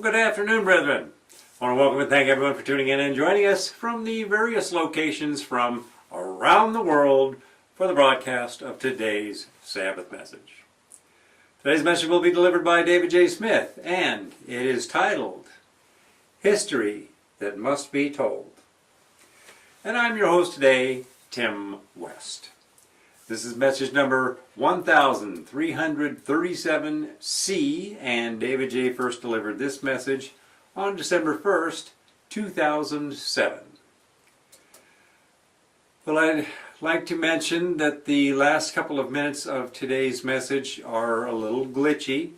good afternoon, brethren. I want to welcome and thank everyone for tuning in and joining us from the various locations from around the world for the broadcast of today's Sabbath message. Today's message will be delivered by David J. Smith, and it is titled, History That Must Be Told. And I'm your host today, Tim West. This is message number 1337C, and David J. first delivered this message on December 1st, 2007. Well, I'd like to mention that the last couple of minutes of today's message are a little glitchy.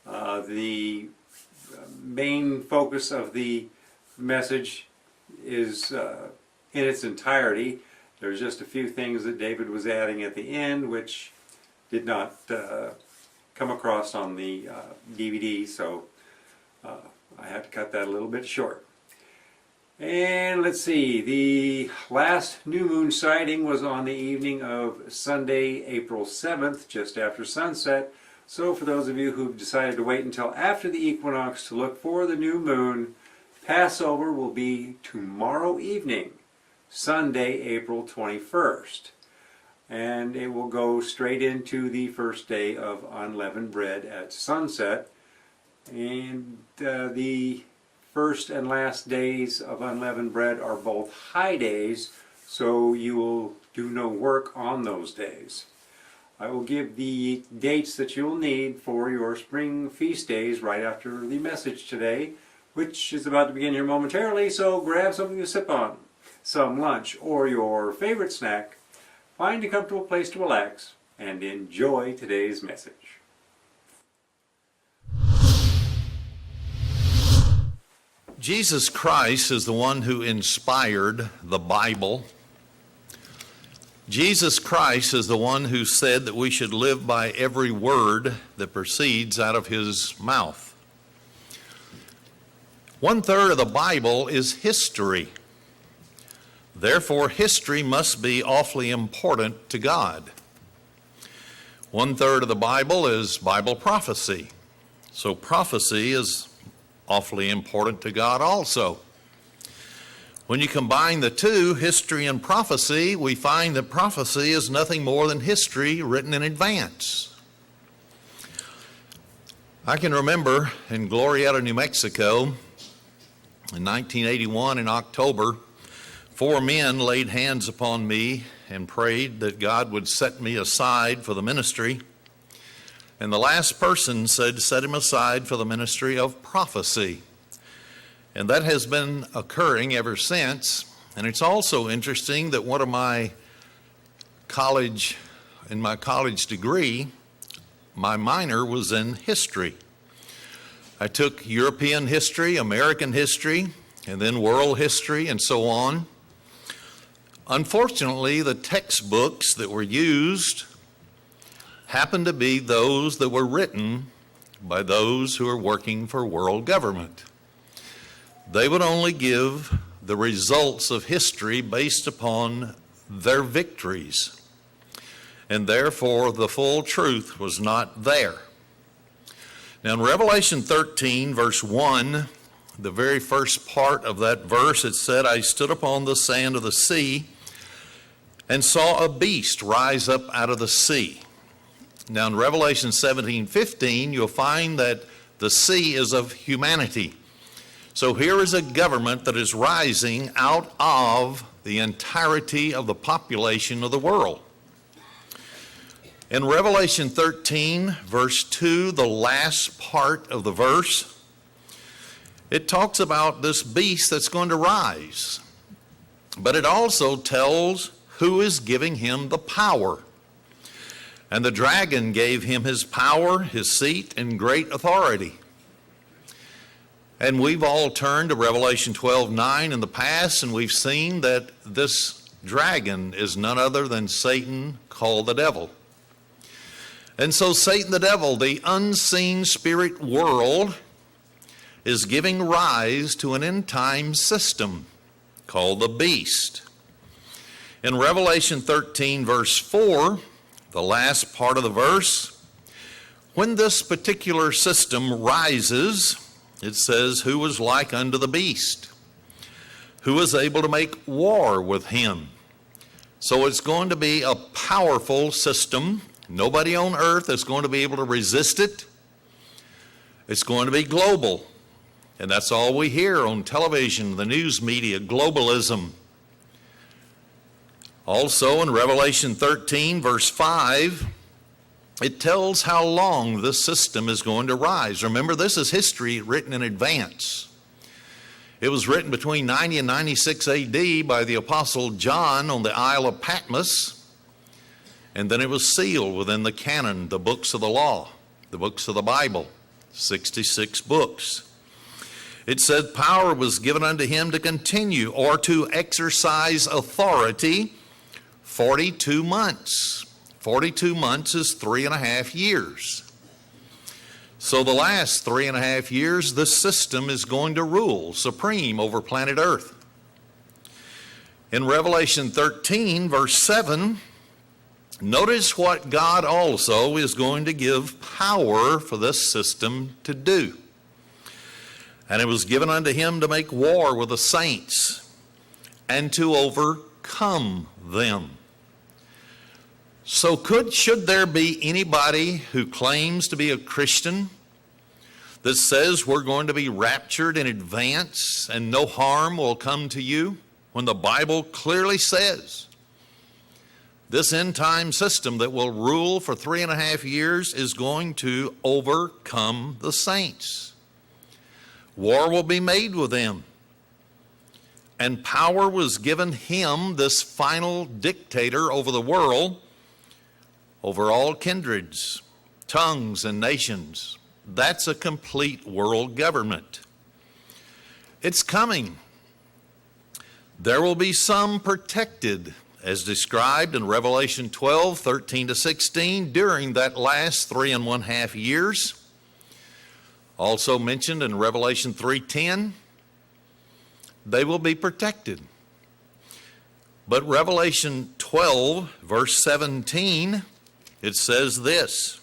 The main focus of the message is in its entirety. There's just a few things that David was adding at the end which did not come across on the DVD, so I had to cut that a little bit short. And let's see, the last new moon sighting was on the evening of Sunday, April 7th, just after sunset. So for those of you who've decided to wait until after the equinox to look for the new moon, Passover will be tomorrow evening, Sunday, April 21st. And it will go straight into the first day of unleavened bread at sunset. And the first and last days of unleavened bread are both high days, so you will do no work on those days. I will give the dates that you'll need for your spring feast days right after the message today, which is about to begin here momentarily, so grab something to sip on, some lunch, or your favorite snack. Find a comfortable place to relax and enjoy today's message. Jesus Christ is the one who inspired the Bible. Jesus Christ is the one who said that we should live by every word that proceeds out of his mouth. 1/3 of the Bible is history. Therefore, history must be awfully important to God. 1/3 of the Bible is Bible prophecy. So prophecy is awfully important to God also. When you combine the two, history and prophecy, we find that prophecy is nothing more than history written in advance. I can remember in Glorieta, New Mexico, in 1981 in October, 4 men laid hands upon me and prayed that God would set me aside for the ministry. And the last person said, set him aside for the ministry of prophecy. And that has been occurring ever since. And it's also interesting that in my college degree, my minor was in history. I took European history, American history, and then world history, and so on. Unfortunately, the textbooks that were used happened to be those that were written by those who are working for world government. They would only give the results of history based upon their victories, and therefore the full truth was not there. Now in Revelation 13, verse 1, the very first part of that verse, it said, I stood upon the sand of the sea and saw a beast rise up out of the sea. Now in Revelation 17:15, you'll find that the sea is of humanity. So here is a government that is rising out of the entirety of the population of the world. In Revelation 13, verse 2, the last part of the verse, it talks about this beast that's going to rise. But it also tells who is giving him the power. And the dragon gave him his power, his seat, and great authority. And we've all turned to Revelation 12:9 in the past, and we've seen that this dragon is none other than Satan, called the devil. And so Satan the devil, the unseen spirit world, is giving rise to an end-time system called the beast. In Revelation 13, verse 4, the last part of the verse, when this particular system rises, it says, who was like unto the beast, who was able to make war with him. So it's going to be a powerful system. Nobody on earth is going to be able to resist it. It's going to be global. And that's all we hear on television, the news media, globalism. Also in Revelation 13, verse 5, it tells how long this system is going to rise. Remember, this is history written in advance. It was written between 90 and 96 AD by the Apostle John on the Isle of Patmos, and then it was sealed within the canon, the books of the law, the books of the Bible, 66 books. It said power was given unto him to continue or to exercise authority 42 months. 42 months is 3.5 years. So the last 3.5 years, this system is going to rule supreme over planet Earth. In Revelation 13, verse 7, notice what God also is going to give power for this system to do. And it was given unto him to make war with the saints and to overcome them. So should there be anybody who claims to be a Christian that says we're going to be raptured in advance and no harm will come to you, when the Bible clearly says this end time system that will rule for 3.5 years is going to overcome the saints? War will be made with them. And power was given him, this final dictator over the world, over all kindreds, tongues, and nations. That's a complete world government. It's coming. There will be some protected, as described in Revelation 12, 13 to 16, during that last 3.5 years. Also mentioned in Revelation 3:10, they will be protected. But Revelation 12, verse 17, it says this,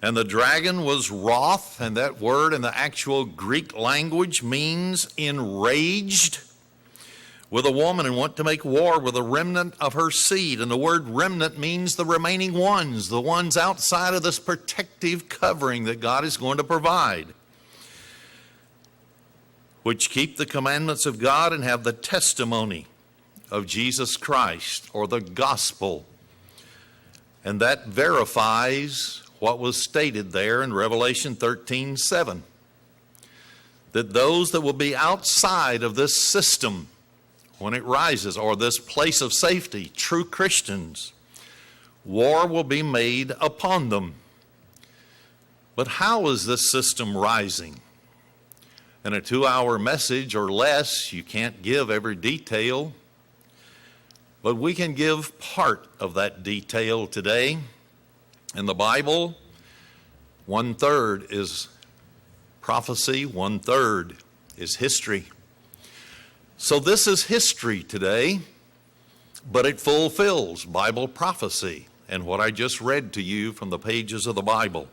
and the dragon was wroth, and that word in the actual Greek language means enraged, with a woman and went to make war with a remnant of her seed. And the word remnant means the remaining ones, the ones outside of this protective covering that God is going to provide, which keep the commandments of God and have the testimony of Jesus Christ, or the gospel. And that verifies what was stated there in Revelation 13:7, that those that will be outside of this system when it rises, or this place of safety, true Christians, war will be made upon them. But how is this system rising? In a 2-hour message or less, you can't give every detail, but we can give part of that detail today. In the Bible, 1/3 is prophecy, 1/3 is history. So this is history today, but it fulfills Bible prophecy and what I just read to you from the pages of the Bible.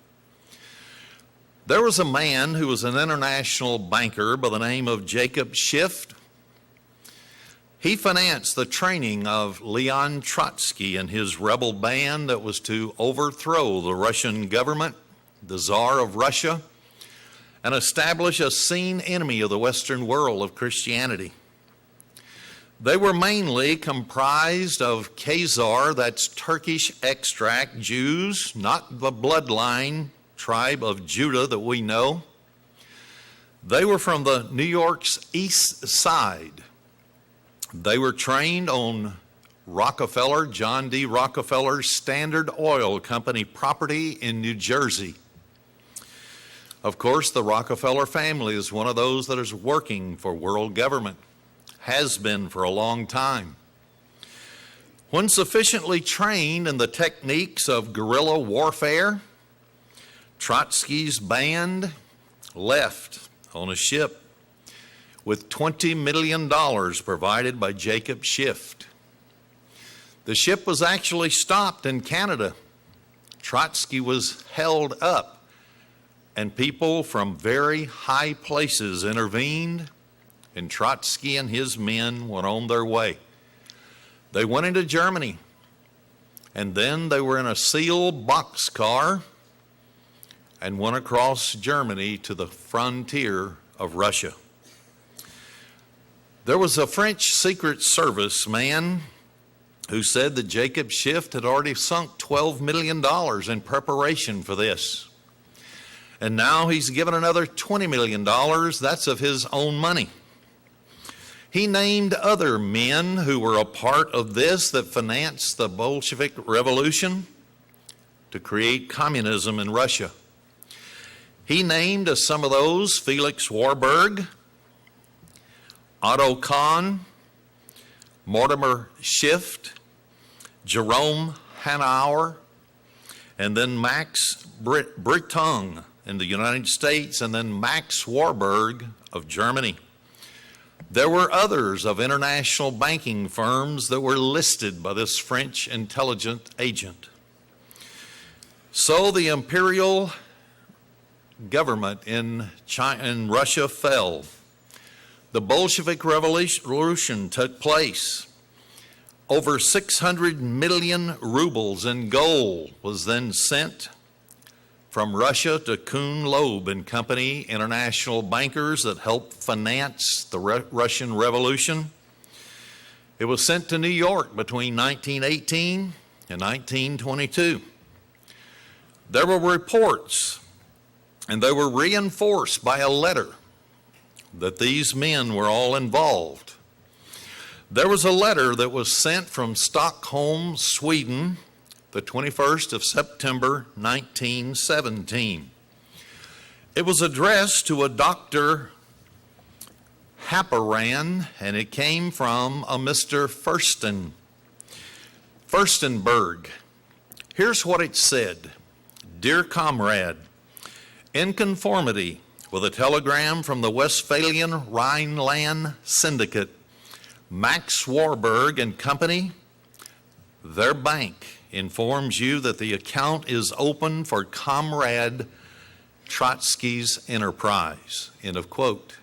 There was a man who was an international banker by the name of Jacob Schiff. He financed the training of Leon Trotsky and his rebel band that was to overthrow the Russian government, the Tsar of Russia, and establish a seen enemy of the Western world of Christianity. They were mainly comprised of Khazar, that's Turkish extract Jews, not the bloodline tribe of Judah that we know. They were from the New York's East Side. They were trained on Rockefeller, John D. Rockefeller's Standard Oil Company property in New Jersey. Of course, the Rockefeller family is one of those that is working for world government, has been for a long time. When sufficiently trained in the techniques of guerrilla warfare, Trotsky's band left on a ship with $20 million provided by Jacob Schiff. The ship was actually stopped in Canada. Trotsky was held up and people from very high places intervened, and Trotsky and his men went on their way. They went into Germany, and then they were in a sealed boxcar and went across Germany to the frontier of Russia. There was a French Secret Service man who said that Jacob Schiff had already sunk $12 million in preparation for this. And now he's given another $20 million. That's of his own money. He named other men who were a part of this that financed the Bolshevik Revolution to create communism in Russia. He named as some of those Felix Warburg, Otto Kahn, Mortimer Schiff, Jerome Hanauer, and then Max Breitung in the United States, and then Max Warburg of Germany. There were others of international banking firms that were listed by this French intelligence agent. So the imperial government in Russia fell. The Bolshevik Revolution took place. Over 600 million rubles in gold was then sent from Russia to Kuhn Loeb and Company, international bankers that helped finance the Russian Revolution. It was sent to New York between 1918 and 1922. There were reports, and they were reinforced by a letter, that these men were all involved. There was a letter that was sent from Stockholm, Sweden, the 21st of September, 1917. It was addressed to a Dr. Happeran, and it came from a Mr. Furstenberg. Here's what it said. Dear comrade, in conformity with a telegram from the Westphalian Rhineland Syndicate, Max Warburg and Company, their bank informs you that the account is open for Comrade Trotsky's enterprise. End of quote.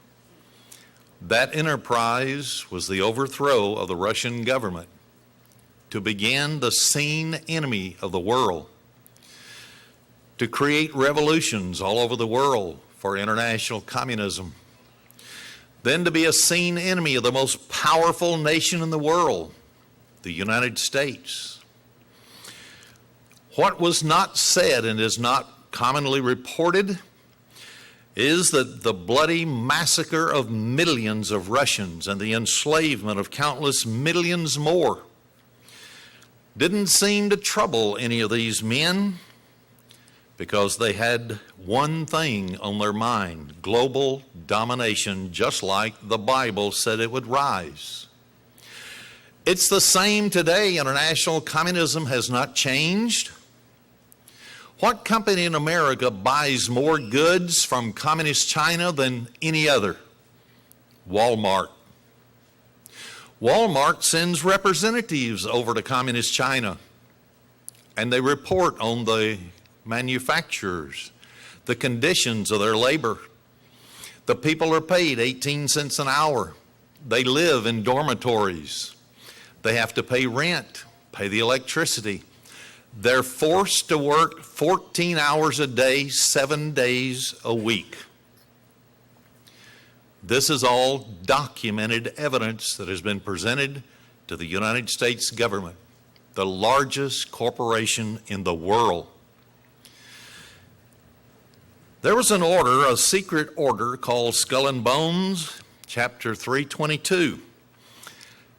That enterprise was the overthrow of the Russian government to begin the seen enemy of the world, to create revolutions all over the world for international communism, then to be a seen enemy of the most powerful nation in the world, the United States. What was not said and is not commonly reported is that the bloody massacre of millions of Russians and the enslavement of countless millions more didn't seem to trouble any of these men, because they had one thing on their mind: global domination, just like the Bible said it would rise. It's the same today. International communism has not changed. What company in America buys more goods from communist China than any other? Walmart. Walmart sends representatives over to communist China, and they report on the manufacturers, the conditions of their labor. The people are paid 18 cents an hour. They live in dormitories. They have to pay rent, pay the electricity. They're forced to work 14 hours a day, 7 days a week. This is all documented evidence that has been presented to the United States government, the largest corporation in the world. There was an order, a secret order called Skull and Bones, chapter 322.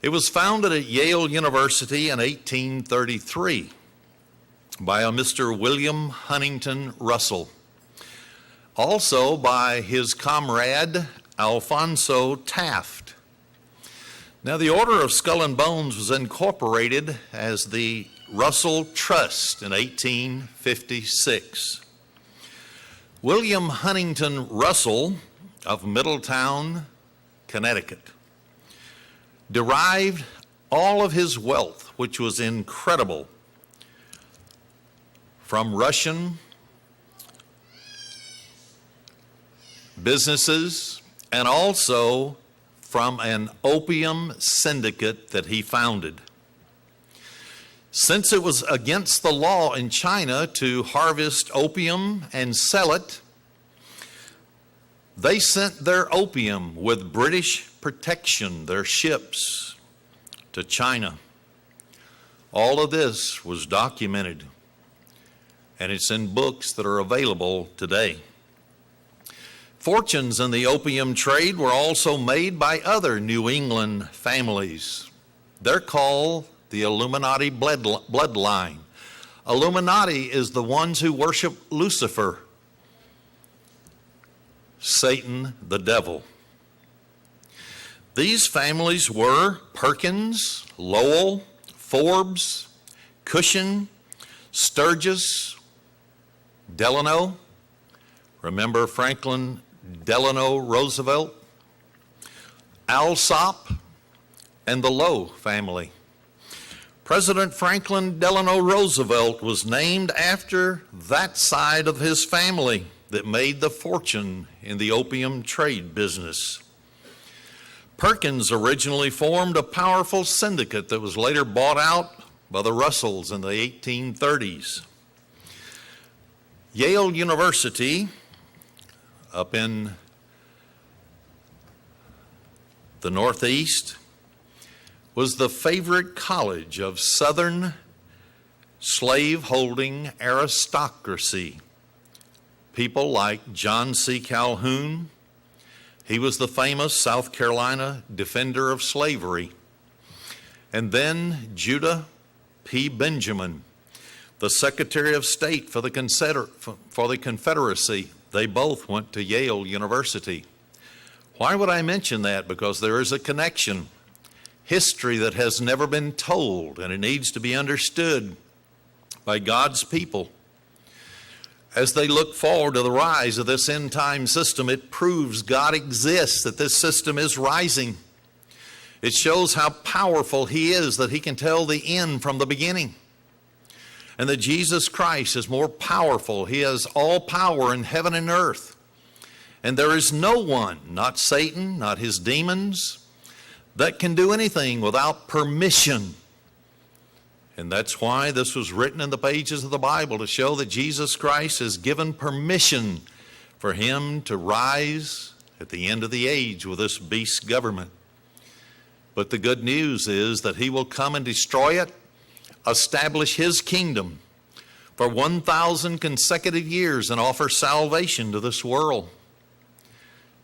It was founded at Yale University in 1833 by a Mr. William Huntington Russell, also by his comrade Alphonso Taft. Now, the Order of Skull and Bones was incorporated as the Russell Trust in 1856. William Huntington Russell of Middletown, Connecticut, derived all of his wealth, which was incredible, from Russian businesses, and also from an opium syndicate that he founded. Since it was against the law in China to harvest opium and sell it, they sent their opium with British protection, their ships, to China. All of this was documented, and it's in books that are available today. Fortunes in the opium trade were also made by other New England families. They're called the Illuminati bloodline. Illuminati is the ones who worship Lucifer, Satan, the devil. These families were Perkins, Lowell, Forbes, Cushing, Sturgis, Delano. Remember Franklin Delano Roosevelt? Alsop, and the Low family. President Franklin Delano Roosevelt was named after that side of his family that made the fortune in the opium trade business. Perkins originally formed a powerful syndicate that was later bought out by the Russells in the 1830s. Yale University, up in the Northeast, was the favorite college of Southern slave-holding aristocracy. People like John C. Calhoun. He was the famous South Carolina defender of slavery. And then Judah P. Benjamin, the Secretary of State for the Confederacy. They both went to Yale University. Why would I mention that? Because there is a connection, history that has never been told, and it needs to be understood by God's people. As they look forward to the rise of this end-time system, it proves God exists, that this system is rising. It shows how powerful He is, that He can tell the end from the beginning. And that Jesus Christ is more powerful. He has all power in heaven and earth. And there is no one, not Satan, not his demons, that can do anything without permission. And that's why this was written in the pages of the Bible, to show that Jesus Christ has given permission for Him to rise at the end of the age with this beast government. But the good news is that He will come and destroy it, establish His kingdom for 1,000 consecutive years, and offer salvation to this world.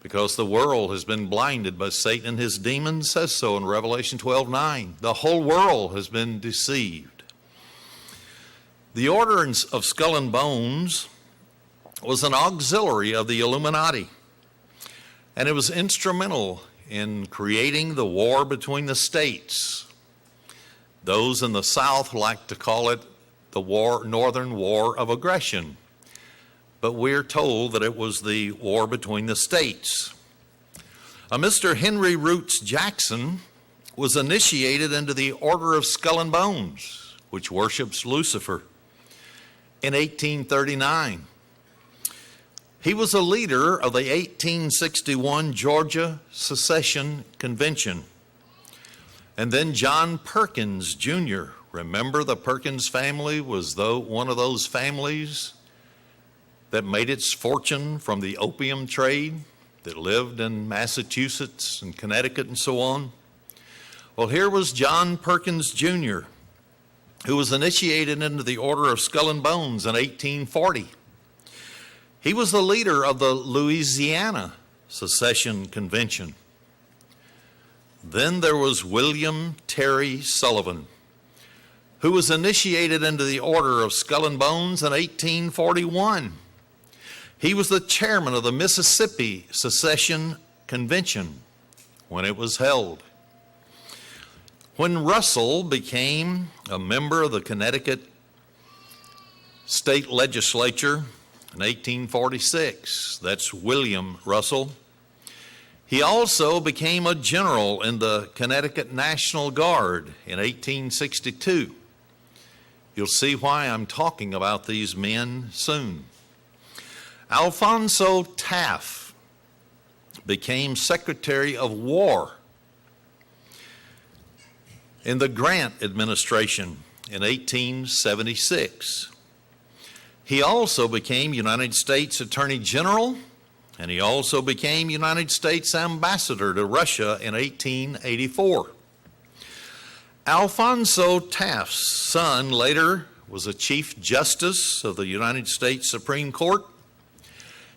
Because the world has been blinded by Satan and his demons, says so in Revelation 12:9. The whole world has been deceived. The Order of Skull and Bones was an auxiliary of the Illuminati, and it was instrumental in creating the war between the states. Those in the South like to call it the Northern War of Aggression. But we're told that it was the war between the states. Mr. Henry Roots Jackson was initiated into the Order of Skull and Bones, which worships Lucifer, in 1839. He was a leader of the 1861 Georgia Secession Convention. And then John Perkins, Jr., remember the Perkins family was one of those families that made its fortune from the opium trade, that lived in Massachusetts and Connecticut and so on. Well, here was John Perkins Jr., who was initiated into the Order of Skull and Bones in 1840. He was the leader of the Louisiana Secession Convention. Then there was William Terry Sullivan, who was initiated into the Order of Skull and Bones in 1841. He was the chairman of the Mississippi Secession Convention when it was held. When Russell became a member of the Connecticut State Legislature in 1846, that's William Russell, he also became a general in the Connecticut National Guard in 1862. You'll see why I'm talking about these men soon. Alphonso Taft became Secretary of War in the Grant administration in 1876. He also became United States Attorney General, and he also became United States Ambassador to Russia in 1884. Alphonso Taft's son later was a Chief Justice of the United States Supreme Court.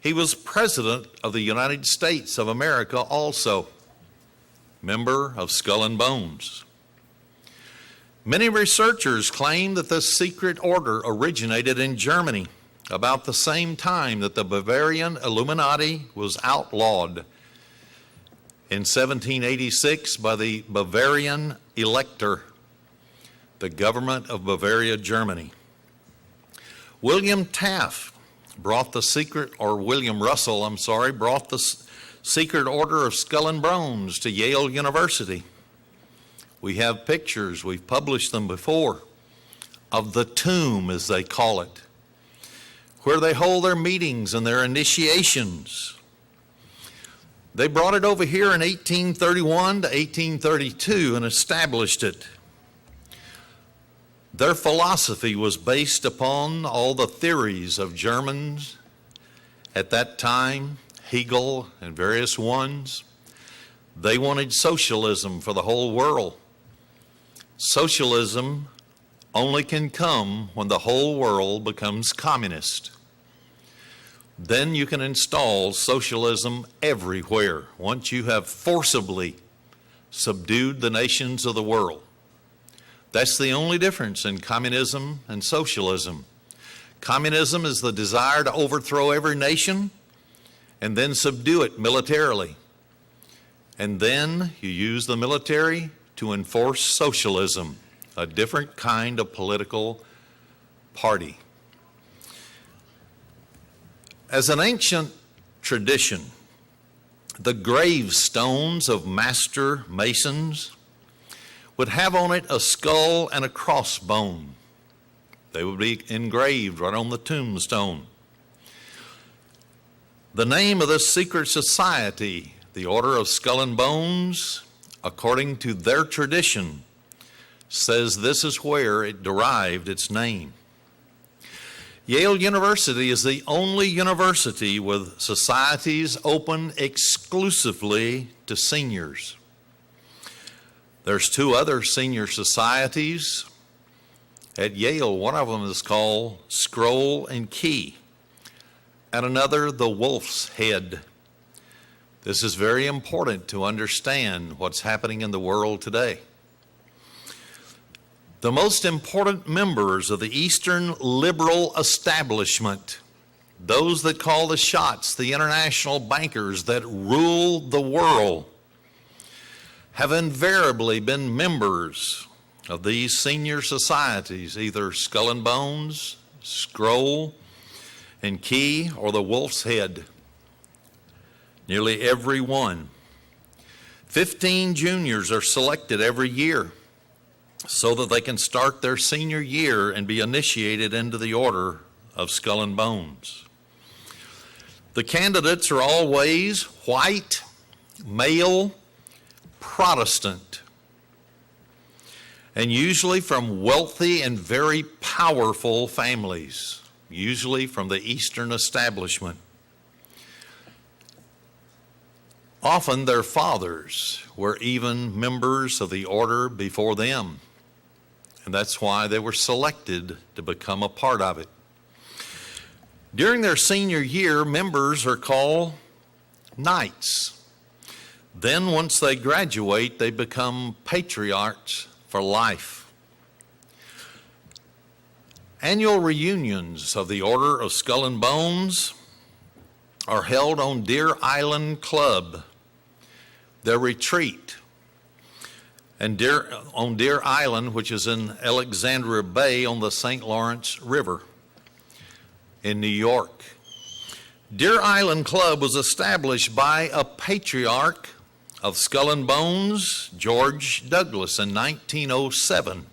He was President of the United States of America also, member of Skull and Bones. Many researchers claim that this secret order originated in Germany about the same time that the Bavarian Illuminati was outlawed in 1786 by the Bavarian Elector, the government of Bavaria, Germany. William Russell, brought the secret order of Skull and Bones to Yale University. We have pictures, we've published them before, of the tomb, as they call it, where they hold their meetings and their initiations. They brought it over here in 1831 to 1832 and established it. Their philosophy was based upon all the theories of Germans at that time, Hegel and various ones. They wanted socialism for the whole world. Socialism only can come when the whole world becomes communist. Then you can install socialism everywhere once you have forcibly subdued the nations of the world. That's the only difference in communism and socialism. Communism is the desire to overthrow every nation and then subdue it militarily. And then you use the military to enforce socialism, a different kind of political party. As an ancient tradition, the gravestones of master masons would have on it a skull and a crossbone. They would be engraved right on the tombstone. The name of this secret society, the Order of Skull and Bones, according to their tradition, says this is where it derived its name. Yale University is the only university with societies open exclusively to seniors. There's two other senior societies at Yale. One of them is called Scroll and Key, and another the Wolf's Head. This is very important to understand what's happening in the world today. The most important members of the Eastern liberal establishment, those that call the shots, the international bankers that rule the world, have invariably been members of these senior societies, either Skull and Bones, Scroll and Key, or the Wolf's Head. Nearly every one. 15 juniors are selected every year so that they can start their senior year and be initiated into the Order of Skull and Bones. The candidates are always white, male, Protestant, and usually from wealthy and very powerful families, usually from the Eastern establishment. Often their fathers were even members of the order before them, and that's why they were selected to become a part of it. During their senior year, members are called knights. Then once they graduate, they become patriarchs for life. Annual reunions of the Order of Skull and Bones are held on Deer Island Club, their retreat, and on Deer Island, which is in Alexandria Bay on the St. Lawrence River in New York. Deer Island Club was established by a patriarch of Skull and Bones, George Douglas, in 1907.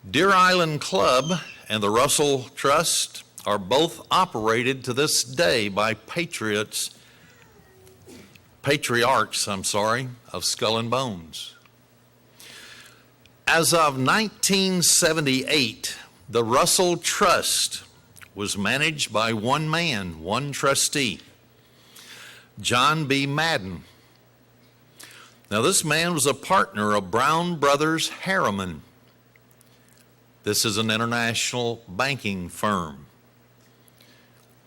Deer Island Club and the Russell Trust are both operated to this day by patriots patriarchs, of Skull and Bones. As of 1978, the Russell Trust was managed by one man, one trustee, John B. Madden. Now, this man was a partner of Brown Brothers Harriman. This is an international banking firm.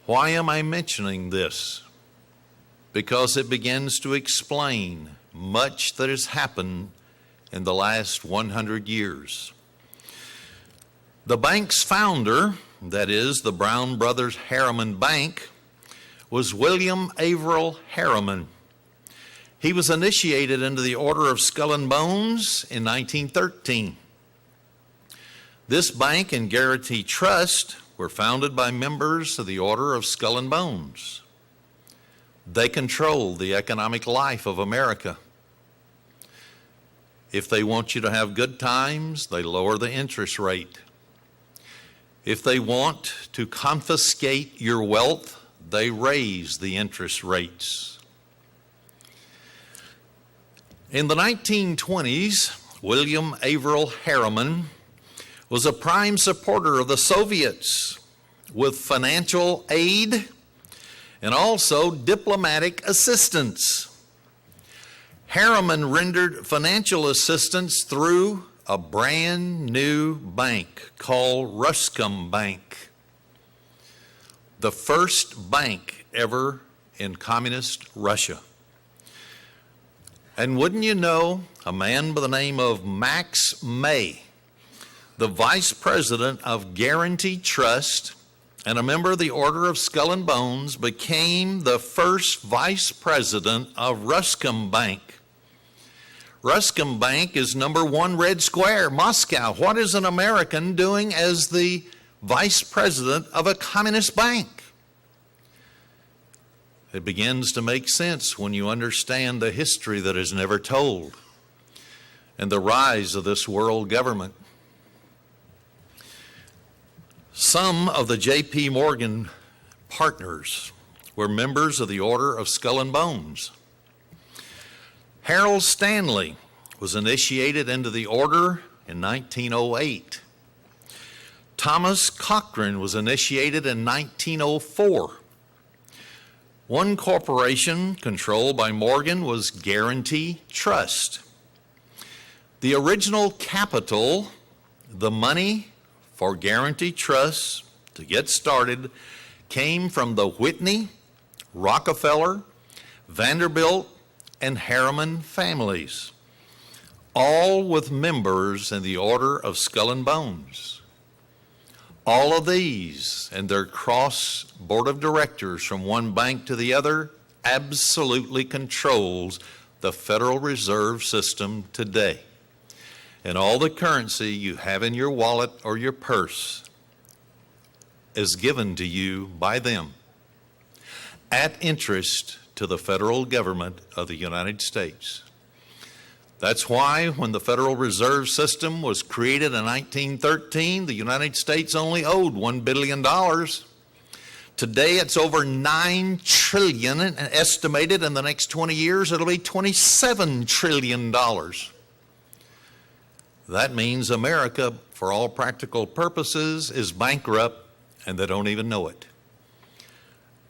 Why am I mentioning this? Because it begins to explain much that has happened in the last 100 years. The bank's founder, that is, the Brown Brothers Harriman Bank, was William Averill Harriman. He was initiated into the Order of Skull and Bones in 1913. This bank and Guarantee Trust were founded by members of the Order of Skull and Bones. They control the economic life of America. If they want you to have good times, they lower the interest rate. If they want to confiscate your wealth, they raise the interest rates. In the 1920s, William Averill Harriman was a prime supporter of the Soviets with financial aid and also diplomatic assistance. Harriman rendered financial assistance through a brand new bank called Ruscom Bank, the first bank ever in communist Russia. And wouldn't you know, a man by the name of Max May, the vice president of Guarantee Trust and a member of the Order of Skull and Bones, became the first vice president of Ruscom Bank. Ruscom Bank is number 1 Red Square, Moscow. What is an American doing as the vice president of a communist bank? It begins to make sense when you understand the history that is never told and the rise of this world government. Some of the J.P. Morgan partners were members of the Order of Skull and Bones. Harold Stanley was initiated into the order in 1908. Thomas Cochran was initiated in 1904. One corporation controlled by Morgan was Guarantee Trust. The original capital, the money for Guarantee Trust to get started, came from the Whitney, Rockefeller, Vanderbilt, and Harriman families, all with members in the Order of Skull and Bones. All of these and their cross board of directors from one bank to the other absolutely controls the Federal Reserve System today. And all the currency you have in your wallet or your purse is given to you by them at interest to the federal government of the United States. That's why when the Federal Reserve System was created in 1913, the United States only owed $1 billion. Today it's over $9 trillion, and estimated in the next 20 years it'll be $27 trillion. That means America, for all practical purposes, is bankrupt, and they don't even know it.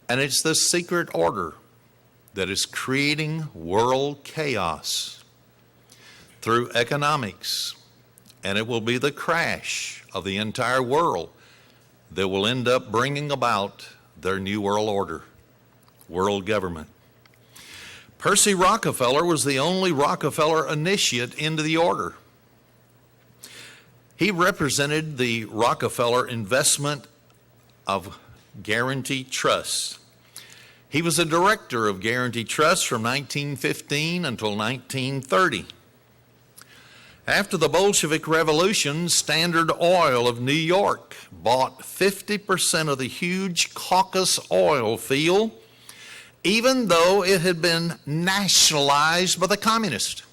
And it's this secret order that is creating world chaos through economics, and it will be the crash of the entire world that will end up bringing about their new world order, world government. Percy Rockefeller was the only Rockefeller initiate into the order. He represented the Rockefeller investment of Guarantee Trust. He was a director of Guarantee Trust from 1915 until 1930. After the Bolshevik Revolution, Standard Oil of New York bought 50% of the huge Caucasus oil field, even though it had been nationalized by the communists.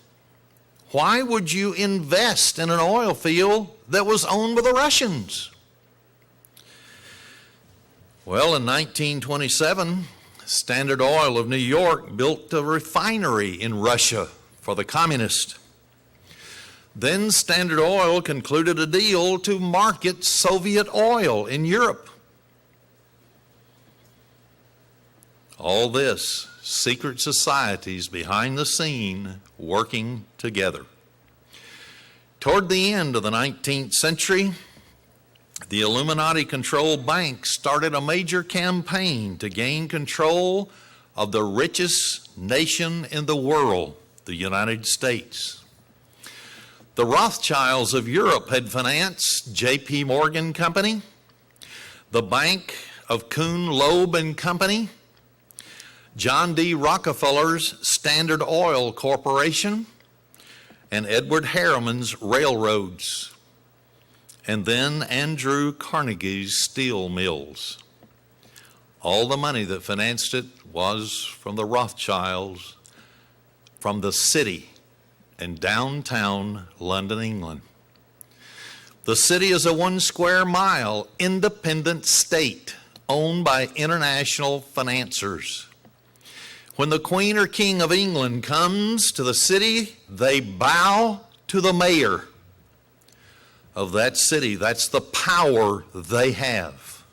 Why would you invest in an oil field that was owned by the Russians? Well, in 1927, Standard Oil of New York built a refinery in Russia for the communists. Then Standard Oil concluded a deal to market Soviet oil in Europe. All this, secret societies behind the scene working together. Toward the end of the 19th century, the Illuminati-controlled banks started a major campaign to gain control of the richest nation in the world, the United States. The Rothschilds of Europe had financed J.P. Morgan Company, the Bank of Kuhn, Loeb and Company, John D. Rockefeller's Standard Oil Corporation, and Edward Harriman's railroads, and then Andrew Carnegie's steel mills. All the money that financed it was from the Rothschilds, from the city in downtown London, England. The city is a 1 square mile independent state owned by international financiers. When the Queen or King of England comes to the city, they bow to the mayor of that city. That's the power they have.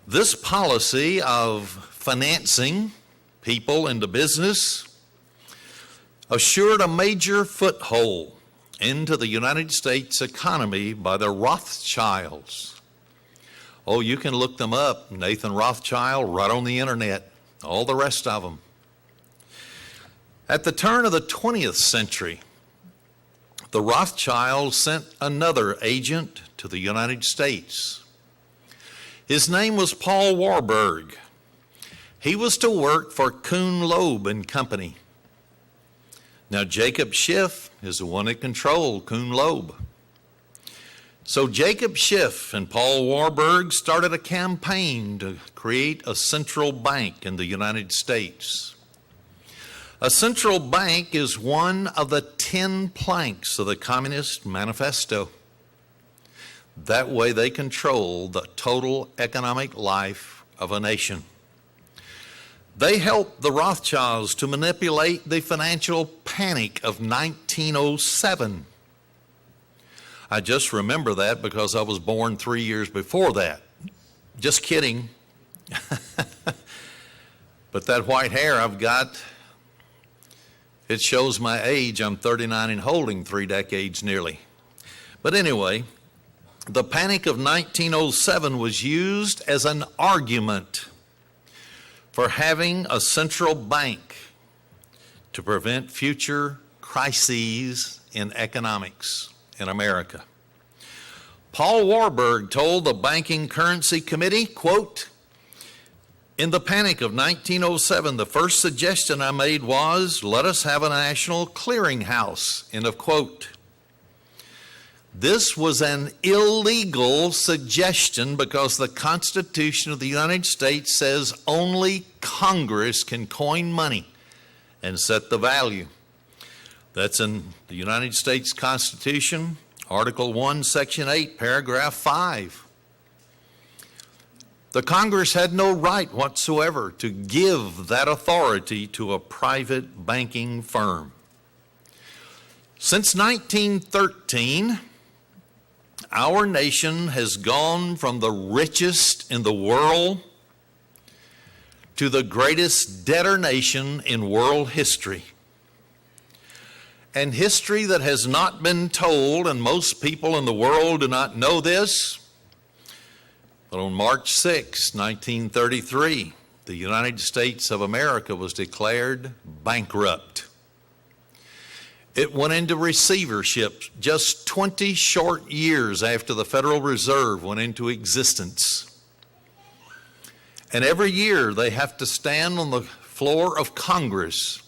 This policy of financing people into business assured a major foothold into the United States economy by the Rothschilds. Oh, you can look them up, Nathan Rothschild, right on the internet, all the rest of them. At the turn of the 20th century, the Rothschilds sent another agent to the United States. His name was Paul Warburg. He was to work for Kuhn, Loeb and Company. Now, Jacob Schiff is the one that controlled Kuhn Loeb. So Jacob Schiff and Paul Warburg started a campaign to create a central bank in the United States. A central bank is one of the 10 planks of the Communist Manifesto. That way they control the total economic life of a nation. They helped the Rothschilds to manipulate the financial panic of 1907. I just remember that because I was born 3 years before that. Just kidding. But that white hair I've got, it shows my age. I'm 39 and holding 3 decades nearly. But anyway, the Panic of 1907 was used as an argument for having a central bank to prevent future crises in economics in America. Paul Warburg told the Banking Currency Committee, quote, "In the Panic of 1907, the first suggestion I made was, let us have a national clearinghouse," end of quote. This was an illegal suggestion because the Constitution of the United States says only Congress can coin money and set the value. That's in the United States Constitution, Article 1, Section 8, Paragraph 5. The Congress had no right whatsoever to give that authority to a private banking firm. Since 1913, our nation has gone from the richest in the world to the greatest debtor nation in world history. And history that has not been told, and most people in the world do not know this, but on March 6, 1933, the United States of America was declared bankrupt. It went into receivership just 20 short years after the Federal Reserve went into existence. And every year they have to stand on the floor of Congress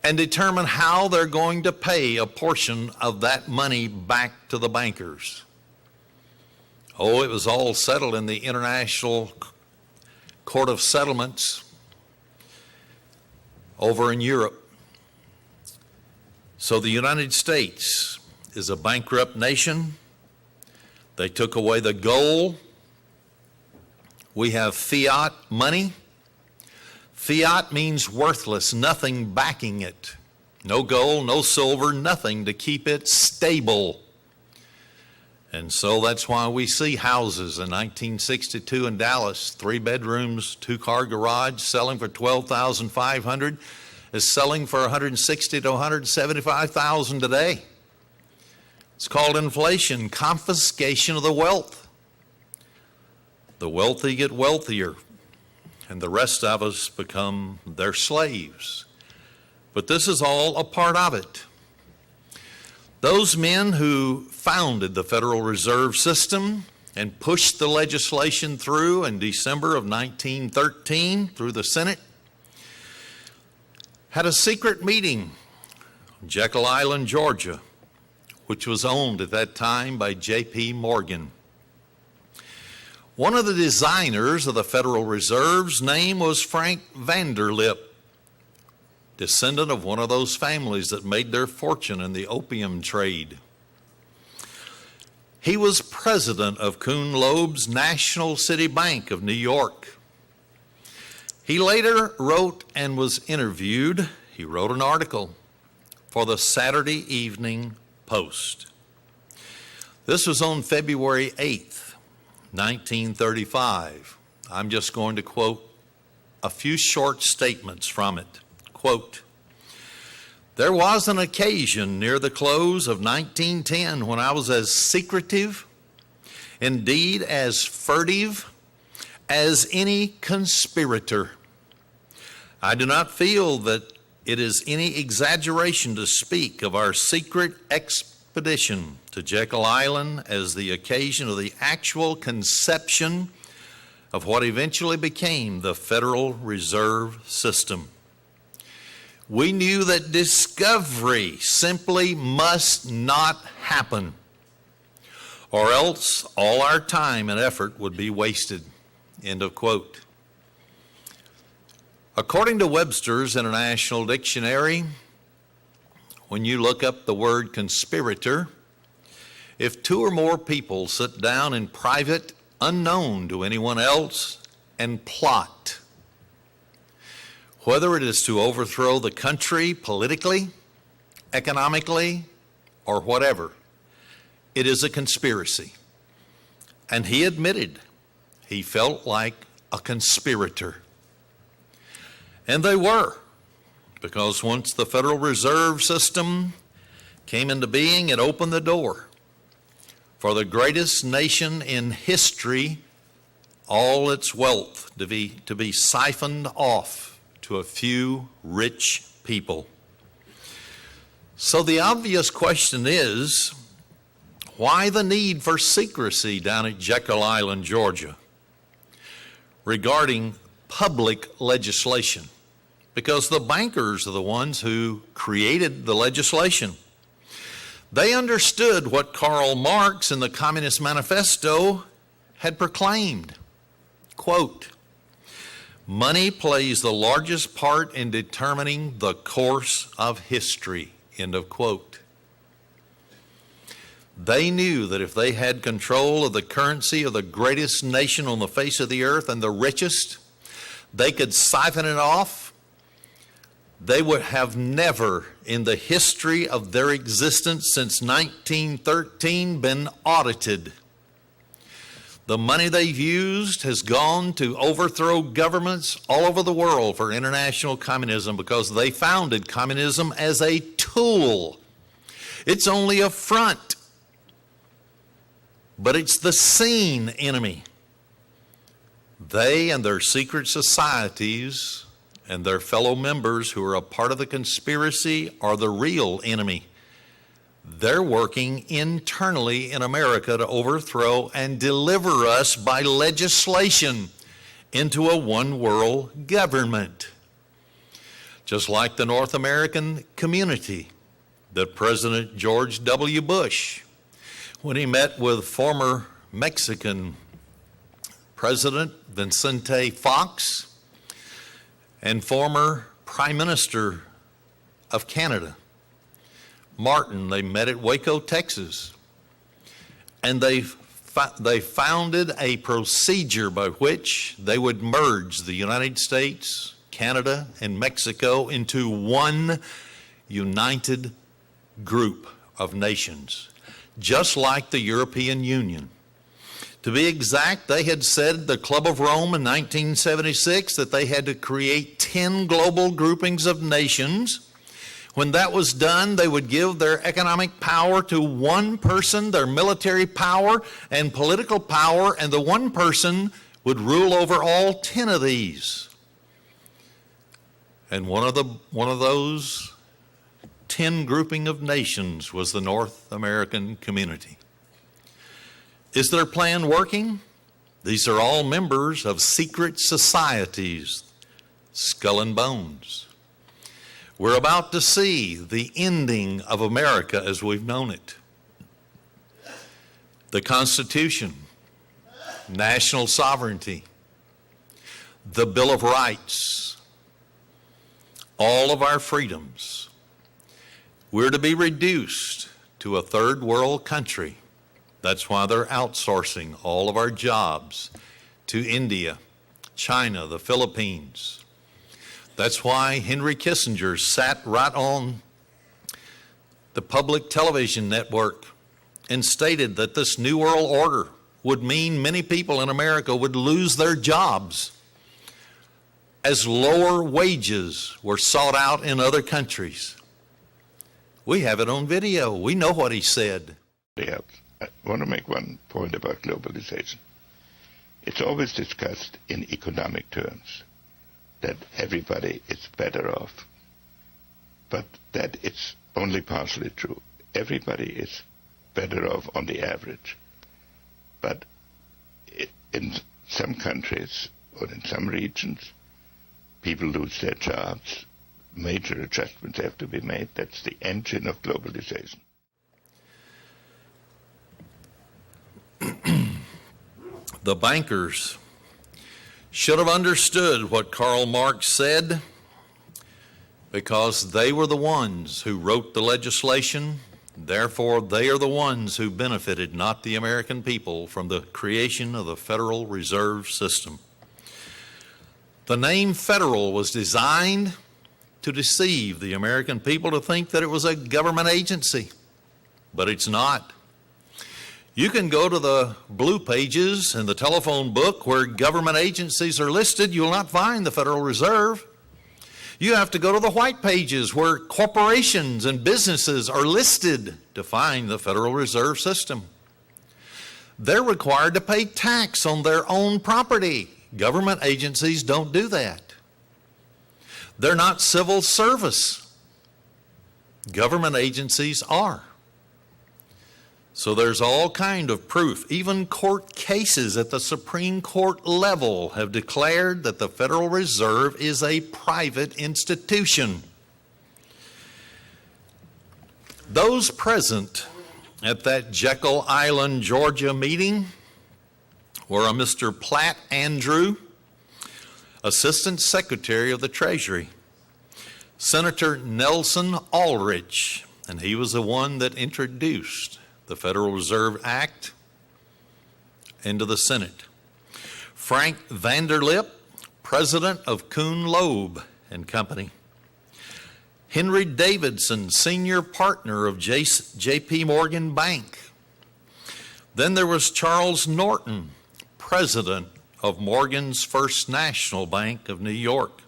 and determine how they're going to pay a portion of that money back to the bankers. Oh, it was all settled in the International Court of Settlements over in Europe. So the United States is a bankrupt nation. They took away the gold We have fiat money. Fiat means worthless, nothing backing it. No gold, no silver, nothing to keep it stable. And so that's why we see houses in 1962 in Dallas, 3 bedrooms, 2-car garage, selling for $12,500, is selling for $160,000 to $175,000 today. It's called inflation, confiscation of the wealth. The wealthy get wealthier, and the rest of us become their slaves. But this is all a part of it. Those men who founded the Federal Reserve System and pushed the legislation through in December of 1913 through the Senate had a secret meeting on Jekyll Island, Georgia, which was owned at that time by J.P. Morgan. One of the designers of the Federal Reserve's name was Frank Vanderlip, descendant of one of those families that made their fortune in the opium trade. He was president of Kuhn Loeb's National City Bank of New York. He later wrote and was interviewed. He wrote an article for the Saturday Evening Post. This was on February 8th, 1935. I'm just going to quote a few short statements from it. Quote, "There was an occasion near the close of 1910 when I was as secretive, indeed as furtive, as any conspirator. I do not feel that it is any exaggeration to speak of our secret expedition to Jekyll Island as the occasion of the actual conception of what eventually became the Federal Reserve System. We knew that discovery simply must not happen, or else all our time and effort would be wasted." End of quote. According to Webster's International Dictionary, when you look up the word conspirator, if 2 or more people sit down in private, unknown to anyone else, and plot, whether it is to overthrow the country politically, economically, or whatever, it is a conspiracy. And he admitted he felt like a conspirator. And they were, because once the Federal Reserve System came into being, it opened the door for the greatest nation in history, all its wealth to be siphoned off to a few rich people. So the obvious question is, why the need for secrecy down at Jekyll Island, Georgia, regarding public legislation? Because the bankers are the ones who created the legislation. They understood what Karl Marx in the Communist Manifesto had proclaimed. Quote, "Money plays the largest part in determining the course of history." End of quote. They knew that if they had control of the currency of the greatest nation on the face of the earth and the richest, they could siphon it off. They would have never in the history of their existence since 1913 been audited. The money they've used has gone to overthrow governments all over the world for international communism because they founded communism as a tool. It's only a front, but it's the seen enemy. They and their secret societies and their fellow members who are a part of the conspiracy are the real enemy. They're working internally in America to overthrow and deliver us by legislation into a one-world government. Just like the North American community that President George W. Bush, when he met with former Mexican President Vicente Fox and former Prime Minister of Canada, Martin, they met at Waco, Texas, and they they founded a procedure by which they would merge the United States, Canada, and Mexico into one united group of nations, just like the European Union. To be exact, they had said, the Club of Rome in 1976, that they had to create 10 global groupings of nations. When that was done, they would give their economic power to one person, their military power and political power, and the one person would rule over all 10 of these. And one of those 10 grouping of nations was the North American community. Is their plan working? These are all members of secret societies, Skull and Bones. We're about to see the ending of America as we've known it. The Constitution, national sovereignty, the Bill of Rights, all of our freedoms. We're to be reduced to a third world country. That's why they're outsourcing all of our jobs to India, China, the Philippines. That's why Henry Kissinger sat right on the public television network and stated that this New World Order would mean many people in America would lose their jobs as lower wages were sought out in other countries. We have it on video. We know what he said. Yeah, I want to make one point about globalization. It's always discussed in economic terms, that everybody is better off. But that it's only partially true. Everybody is better off on the average. But in some countries or in some regions, people lose their jobs. Major adjustments have to be made. That's the engine of globalization. The bankers should have understood what Karl Marx said, because they were the ones who wrote the legislation. Therefore, they are the ones who benefited, not the American people, from the creation of the Federal Reserve System. The name federal was designed to deceive the American people to think that it was a government agency, but it's not. You can go to the blue pages in the telephone book where government agencies are listed. You'll not find the Federal Reserve. You have to go to the white pages where corporations and businesses are listed to find the Federal Reserve System. They're required to pay tax on their own property. Government agencies don't do that. They're not civil service. Government agencies are. So there's all kind of proof. Even court cases at the Supreme Court level have declared that the Federal Reserve is a private institution. Those present at that Jekyll Island, Georgia meeting were a Mr. Platt Andrew, Assistant Secretary of the Treasury, Senator Nelson Ulrich, and he was the one that introduced the Federal Reserve Act into the Senate. Frank Vanderlip, president of Kuhn Loeb and Company. Henry Davidson, senior partner of J.P. Morgan Bank. Then there was Charles Norton, president of Morgan's First National Bank of New York.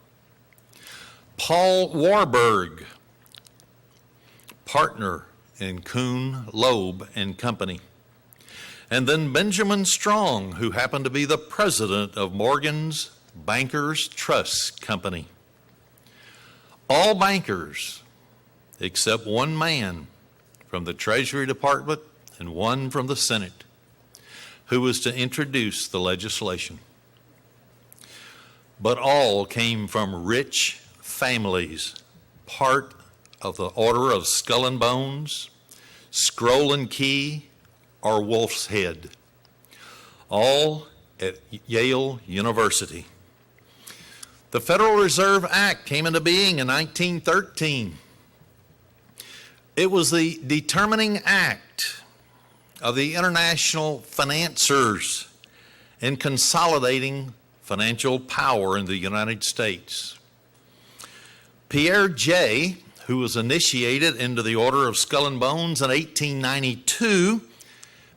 Paul Warburg, partner in Kuhn, Loeb and Company. And then Benjamin Strong, who happened to be the president of Morgan's Bankers Trust Company. All bankers, except one man from the Treasury Department and one from the Senate, who was to introduce the legislation. But all came from rich families, part of the Order of Skull and Bones, Scroll and Key, or Wolf's Head, all at Yale University. The Federal Reserve Act came into being in 1913. It was the determining act of the international financiers in consolidating financial power in the United States. Pierre Jay, who was initiated into the Order of Skull and Bones in 1892,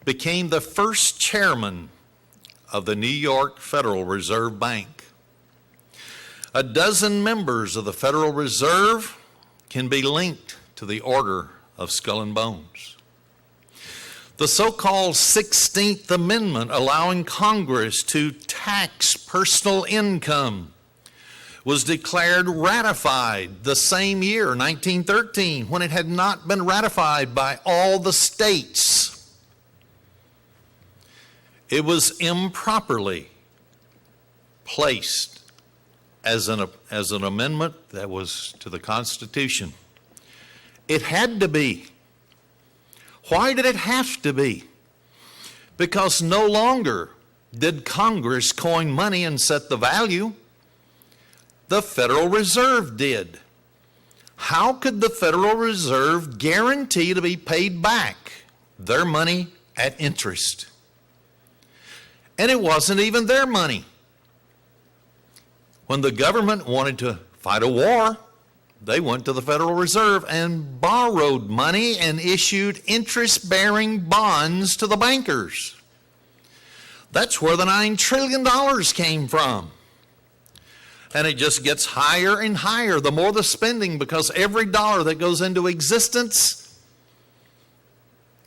became the first chairman of the New York Federal Reserve Bank. A dozen members of the Federal Reserve can be linked to the Order of Skull and Bones. The so-called 16th Amendment, allowing Congress to tax personal income, was declared ratified the same year, 1913, when it had not been ratified by all the states. It was improperly placed as an amendment that was to the Constitution. It had to be. Why did it have to be? Because no longer did Congress coin money and set the value. The Federal Reserve did. How could the Federal Reserve guarantee to be paid back their money at interest? And it wasn't even their money. When the government wanted to fight a war, they went to the Federal Reserve and borrowed money and issued interest-bearing bonds to the bankers. That's where the $9 trillion came from. And it just gets higher and higher the more the spending, because every dollar that goes into existence,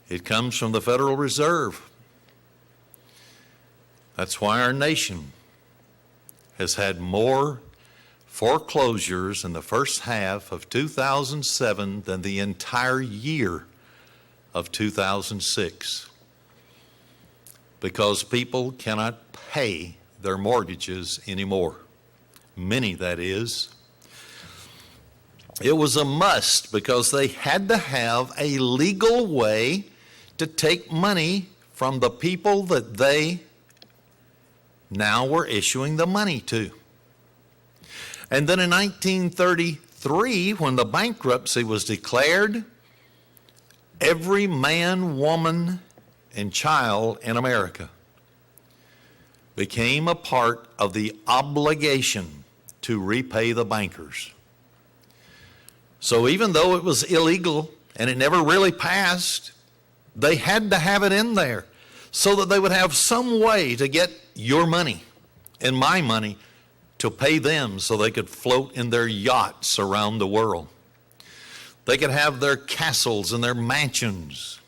it comes from the Federal Reserve. That's why our nation has had more foreclosures in the first half of 2007 than the entire year of 2006, because people cannot pay their mortgages anymore. Many, that is. It was a must because they had to have a legal way to take money from the people that they now were issuing the money to. And then in 1933, when the bankruptcy was declared, every man, woman, and child in America became a part of the obligation to repay the bankers. So even though it was illegal and it never really passed, they had to have it in there so that they would have some way to get your money and my money to pay them so they could float in their yachts around the world. They could have their castles and their mansions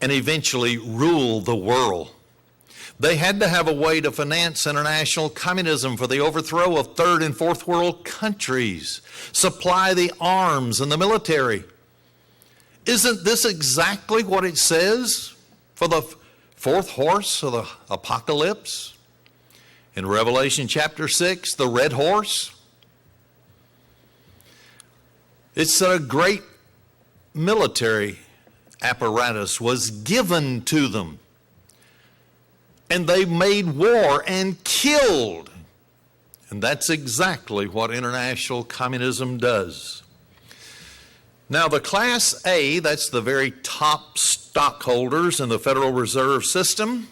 and eventually rule the world. They had to have a way to finance international communism for the overthrow of third and fourth world countries, supply the arms and the military. Isn't this exactly what it says for the fourth horse of the apocalypse? In Revelation chapter 6, the red horse. It's a great military apparatus was given to them. And they made war and killed. And that's exactly what international communism does. Now the Class A, that's the very top stockholders in the Federal Reserve System,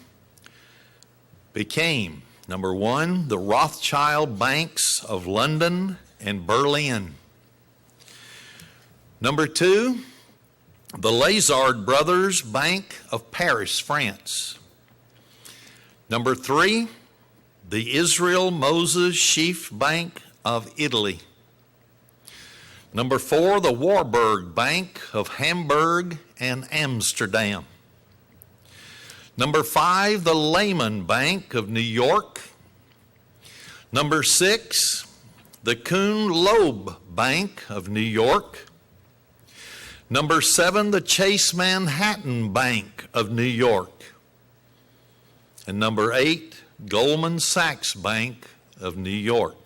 became, number one, the Rothschild banks of London and Berlin. Number two, the Lazard Brothers Bank of Paris, France. Number three, the Israel Moses Sheaf Bank of Italy. Number four, the Warburg Bank of Hamburg and Amsterdam. Number five, the Lehman Bank of New York. Number six, the Kuhn Loeb Bank of New York. Number seven, the Chase Manhattan Bank of New York. And number eight, Goldman Sachs Bank of New York.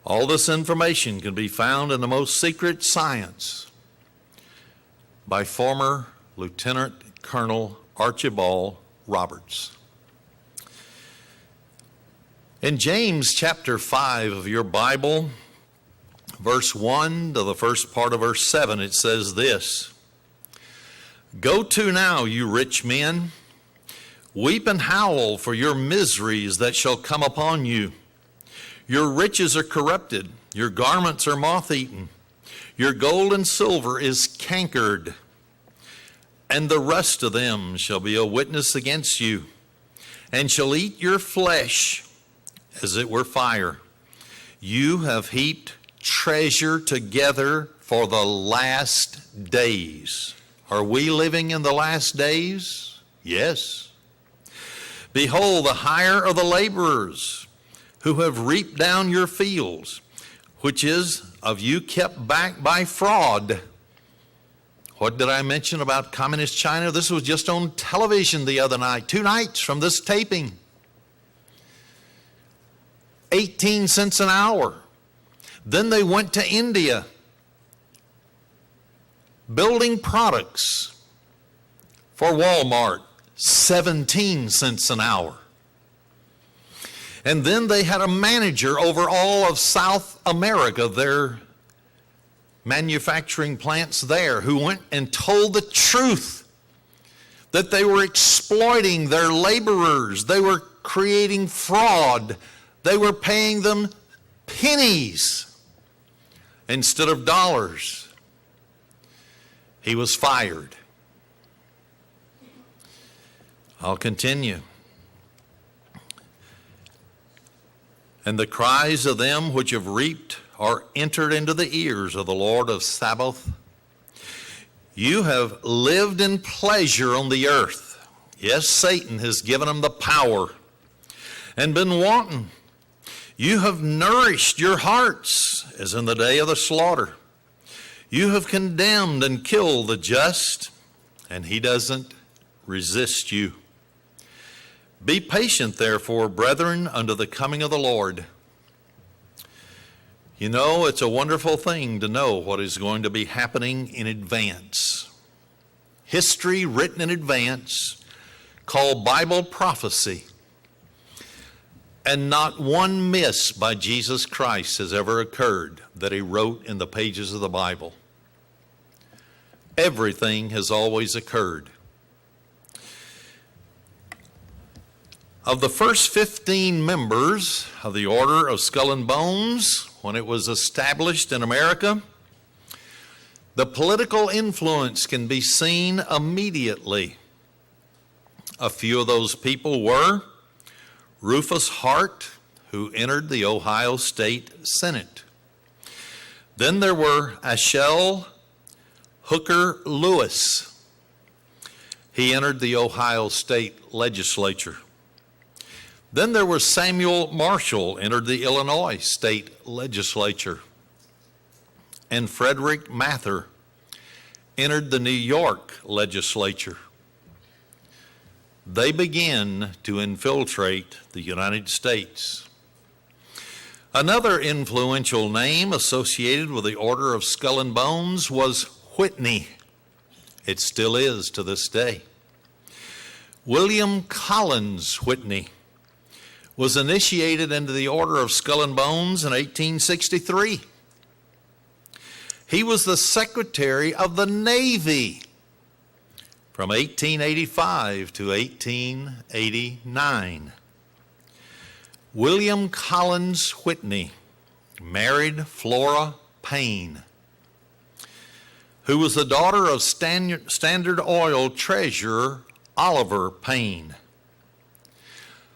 All this information can be found in the most secret science by former Lieutenant Colonel Archibald Roberts. In James chapter 5 of your Bible, verse 1 to the first part of verse 7, it says this: Go to now, you rich men. Weep and howl for your miseries that shall come upon you. Your riches are corrupted. Your garments are moth-eaten. Your gold and silver is cankered. And the rust of them shall be a witness against you, and shall eat your flesh as it were fire. You have heaped treasure together for the last days. Are we living in the last days? Yes. Behold, the hire of the laborers who have reaped down your fields, which is of you kept back by fraud. What did I mention about communist China? This was just on television the other night, 2 nights from this taping. 18 cents an hour. Then they went to India, building products for Walmart, 17 cents an hour. And then they had a manager over all of South America, their manufacturing plants there, who went and told the truth that they were exploiting their laborers. They were creating fraud. They were paying them pennies instead of dollars. He was fired. I'll continue. And the cries of them which have reaped are entered into the ears of the Lord of Sabaoth. You have lived in pleasure on the earth. Yes, Satan has given them the power and been wanton. You have nourished your hearts as in the day of the slaughter. You have condemned and killed the just, and he doesn't resist you. Be patient, therefore, brethren, unto the coming of the Lord. You know, it's a wonderful thing to know what is going to be happening in advance. History written in advance, called Bible prophecy. And not one miss by Jesus Christ has ever occurred that he wrote in the pages of the Bible. Everything has always occurred. Of the first 15 members of the Order of Skull and Bones, when it was established in America, the political influence can be seen immediately. A few of those people were Rufus Hart, who entered the Ohio State Senate. Then there were Ashel Hooker Lewis. He entered the Ohio State Legislature. Then there was Samuel Marshall, entered the Illinois State Legislature. And Frederick Mather entered the New York Legislature. They began to infiltrate the United States. Another influential name associated with the Order of Skull and Bones was Whitney. It still is to this day. William Collins Whitney was initiated into the Order of Skull and Bones in 1863. He was the Secretary of the Navy from 1885 to 1889. William Collins Whitney married Flora Payne, who was the daughter of Standard Oil treasurer Oliver Payne.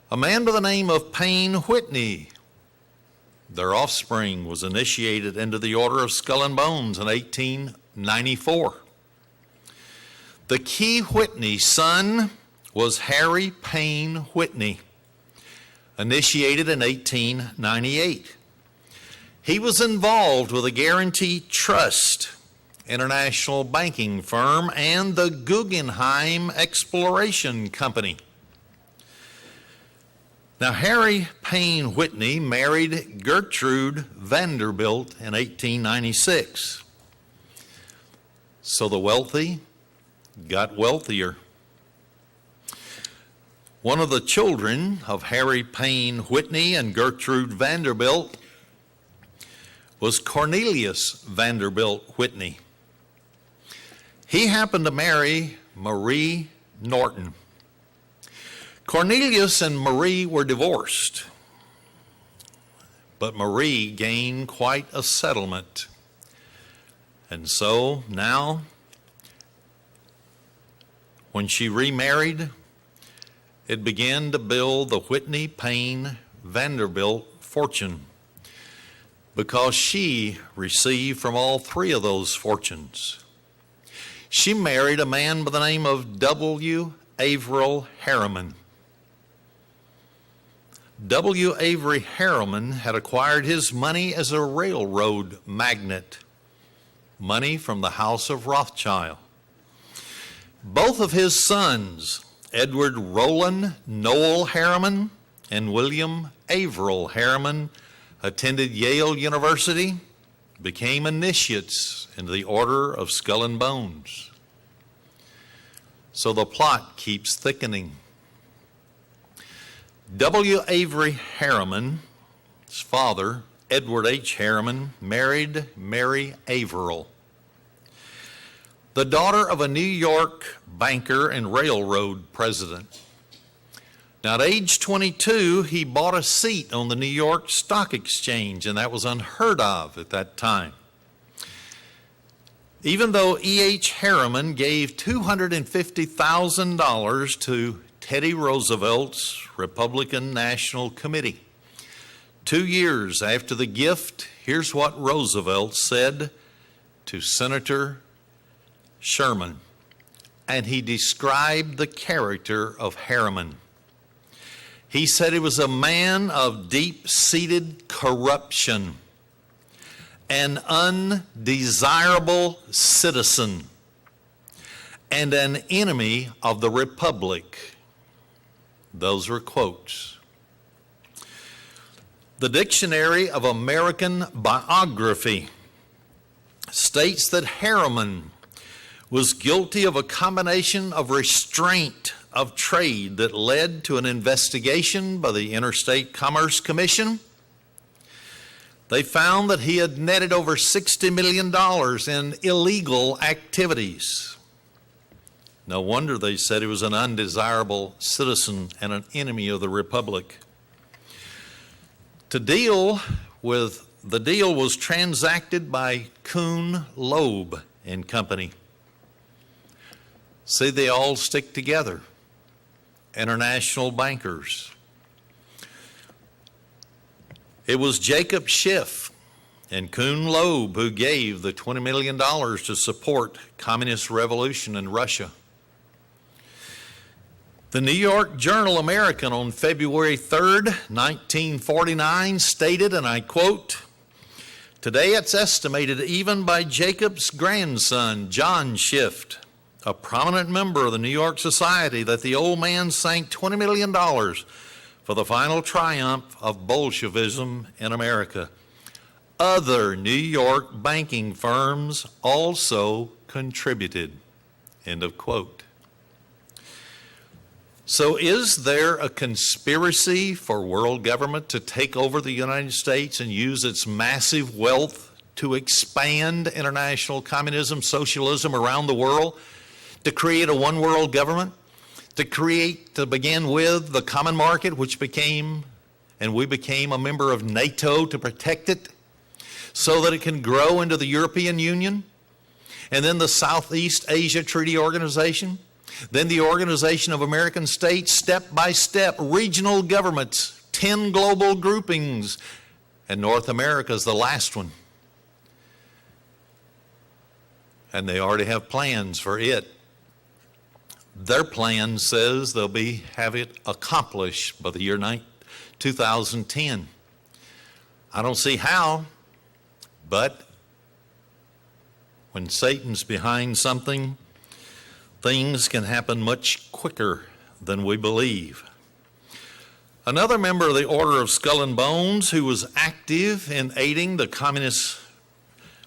A man by the name of Payne Whitney, their offspring, was initiated into the Order of Skull and Bones in 1894. The Key Whitney son was Harry Payne Whitney, initiated in 1898. He was involved with the Guarantee Trust international banking firm and the Guggenheim Exploration Company. Now, Harry Payne Whitney married Gertrude Vanderbilt in 1896. So the wealthy got wealthier. One of the children of Harry Payne Whitney and Gertrude Vanderbilt was Cornelius Vanderbilt Whitney. He happened to marry Marie Norton. Cornelius and Marie were divorced, but Marie gained quite a settlement. And so now, when she remarried, it began to build the Whitney Payne Vanderbilt fortune, because she received from all three of those fortunes. She married a man by the name of W. Averill Harriman. W. Avery Harriman had acquired his money as a railroad magnate, money from the House of Rothschild. Both of his sons, Edward Rowland Noel Harriman and William Averill Harriman, attended Yale University, became initiates into the Order of Skull and Bones. So the plot keeps thickening. W. Avery Harriman's father, Edward H. Harriman, married Mary Averill, the daughter of a New York banker and railroad president. Now, at age 22, he bought a seat on the New York Stock Exchange, and that was unheard of at that time. Even though E.H. Harriman gave $250,000 to Teddy Roosevelt's Republican National Committee. 2 years after the gift, here's what Roosevelt said to Senator Sherman, and he described the character of Harriman. He said he was a man of deep-seated corruption, an undesirable citizen, and an enemy of the Republic. Those are quotes. The Dictionary of American Biography states that Harriman was guilty of a combination of restraint of trade that led to an investigation by the Interstate Commerce Commission. They found that he had netted over $60 million in illegal activities. No wonder they said he was an undesirable citizen and an enemy of the Republic. The deal was transacted by Kuhn, Loeb and Company. See, they all stick together. International bankers. It was Jacob Schiff and Kuhn Loeb who gave the $20 million to support communist revolution in Russia. The New York Journal American on February 3rd, 1949 stated, and I quote, "Today it's estimated even by Jacob's grandson, John Schiff, a prominent member of the New York Society, that the old man sank $20 million for the final triumph of Bolshevism in America. Other New York banking firms also contributed." End of quote. So is there a conspiracy for world government to take over the United States and use its massive wealth to expand international communism, socialism around the world, to create a one world government, to begin with the common market, which became, and we became a member of NATO to protect it, so that it can grow into the European Union, and then the Southeast Asia Treaty Organization, then the Organization of American States, step by step, regional governments, 10 global groupings, and North America is the last one. And they already have plans for it. Their plan says they'll have it accomplished by the year 2010. I don't see how, but when Satan's behind something, things can happen much quicker than we believe. Another member of the Order of Skull and Bones who was active in aiding the communist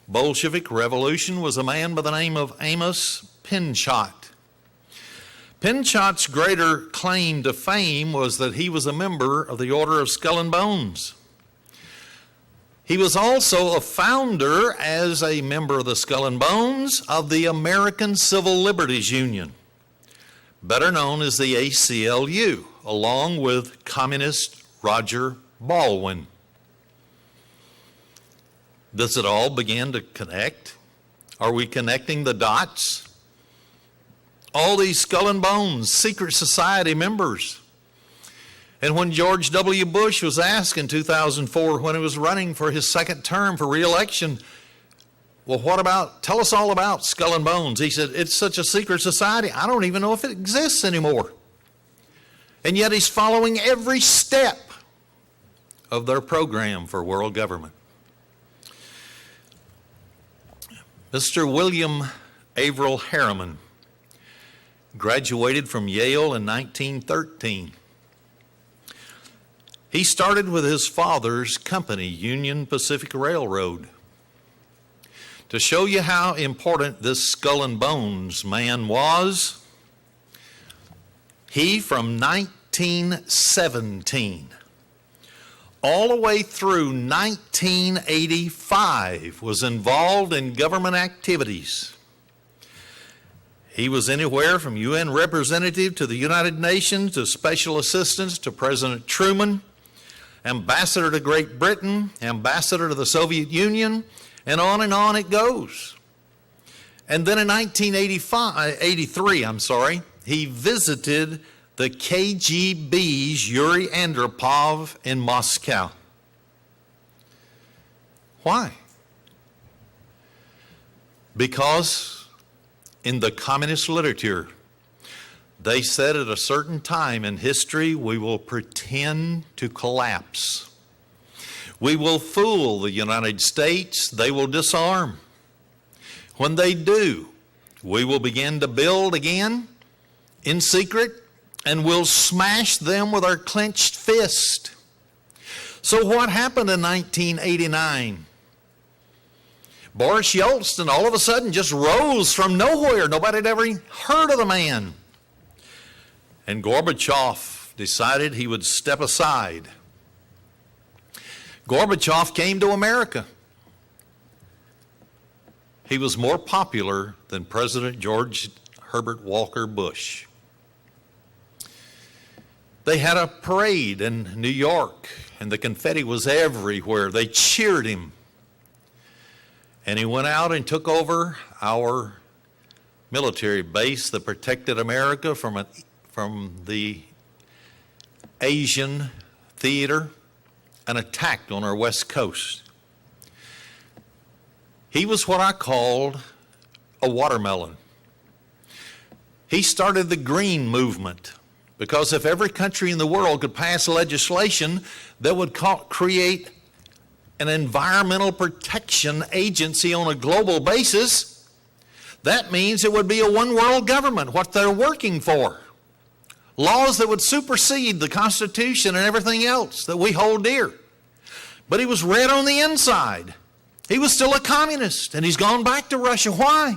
Bolshevik Revolution was a man by the name of Amos Pinchot. Pinchot's greater claim to fame was that he was a member of the Order of Skull and Bones. He was also a founder, as a member of the Skull and Bones, of the American Civil Liberties Union. better known as the ACLU, along with communist Roger Baldwin. Does it all begin to connect? Are we connecting the dots? All these Skull and Bones secret society members. And when George W. Bush was asked in 2004, when he was running for his second term for re-election, well, tell us all about Skull and Bones. He said, it's such a secret society, I don't even know if it exists anymore. And yet he's following every step of their program for world government. Mr. William Averill Harriman graduated from Yale in 1913. He started with his father's company, Union Pacific Railroad. To show you how important this Skull and Bones man was, he from 1917 all the way through 1985 was involved in government activities. He was anywhere from UN representative to the United Nations to special assistance to President Truman, ambassador to Great Britain, ambassador to the Soviet Union, and on it goes. And then in 1983, he visited the KGB's Yuri Andropov in Moscow. Why? Because in the communist literature, they said at a certain time in history, we will pretend to collapse. We will fool the United States. They will disarm. When they do, we will begin to build again in secret, and we'll smash them with our clenched fist. So what happened in 1989? Boris Yeltsin all of a sudden just rose from nowhere. Nobody had ever heard of the man. And Gorbachev decided he would step aside. Gorbachev came to America. He was more popular than President George Herbert Walker Bush. They had a parade in New York, and the confetti was everywhere. They cheered him. And he went out and took over our military base that protected America from the Asian theater and attacked on our West Coast. He was what I called a watermelon. He started the green movement. Because if every country in the world could pass legislation that would create an environmental protection agency on a global basis, that means it would be a one world government, what they're working for. Laws that would supersede the Constitution and everything else that we hold dear. But he was red on the inside. He was still a communist, and he's gone back to Russia. Why?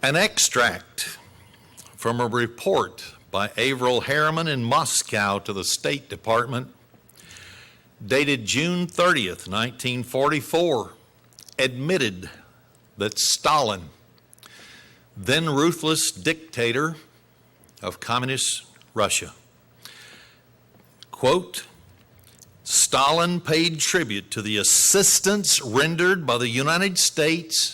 An extract from a report by Averill Harriman in Moscow to the State Department, dated June 30th, 1944, admitted that Stalin, then ruthless dictator of communist Russia, quote, Stalin paid tribute to the assistance rendered by the United States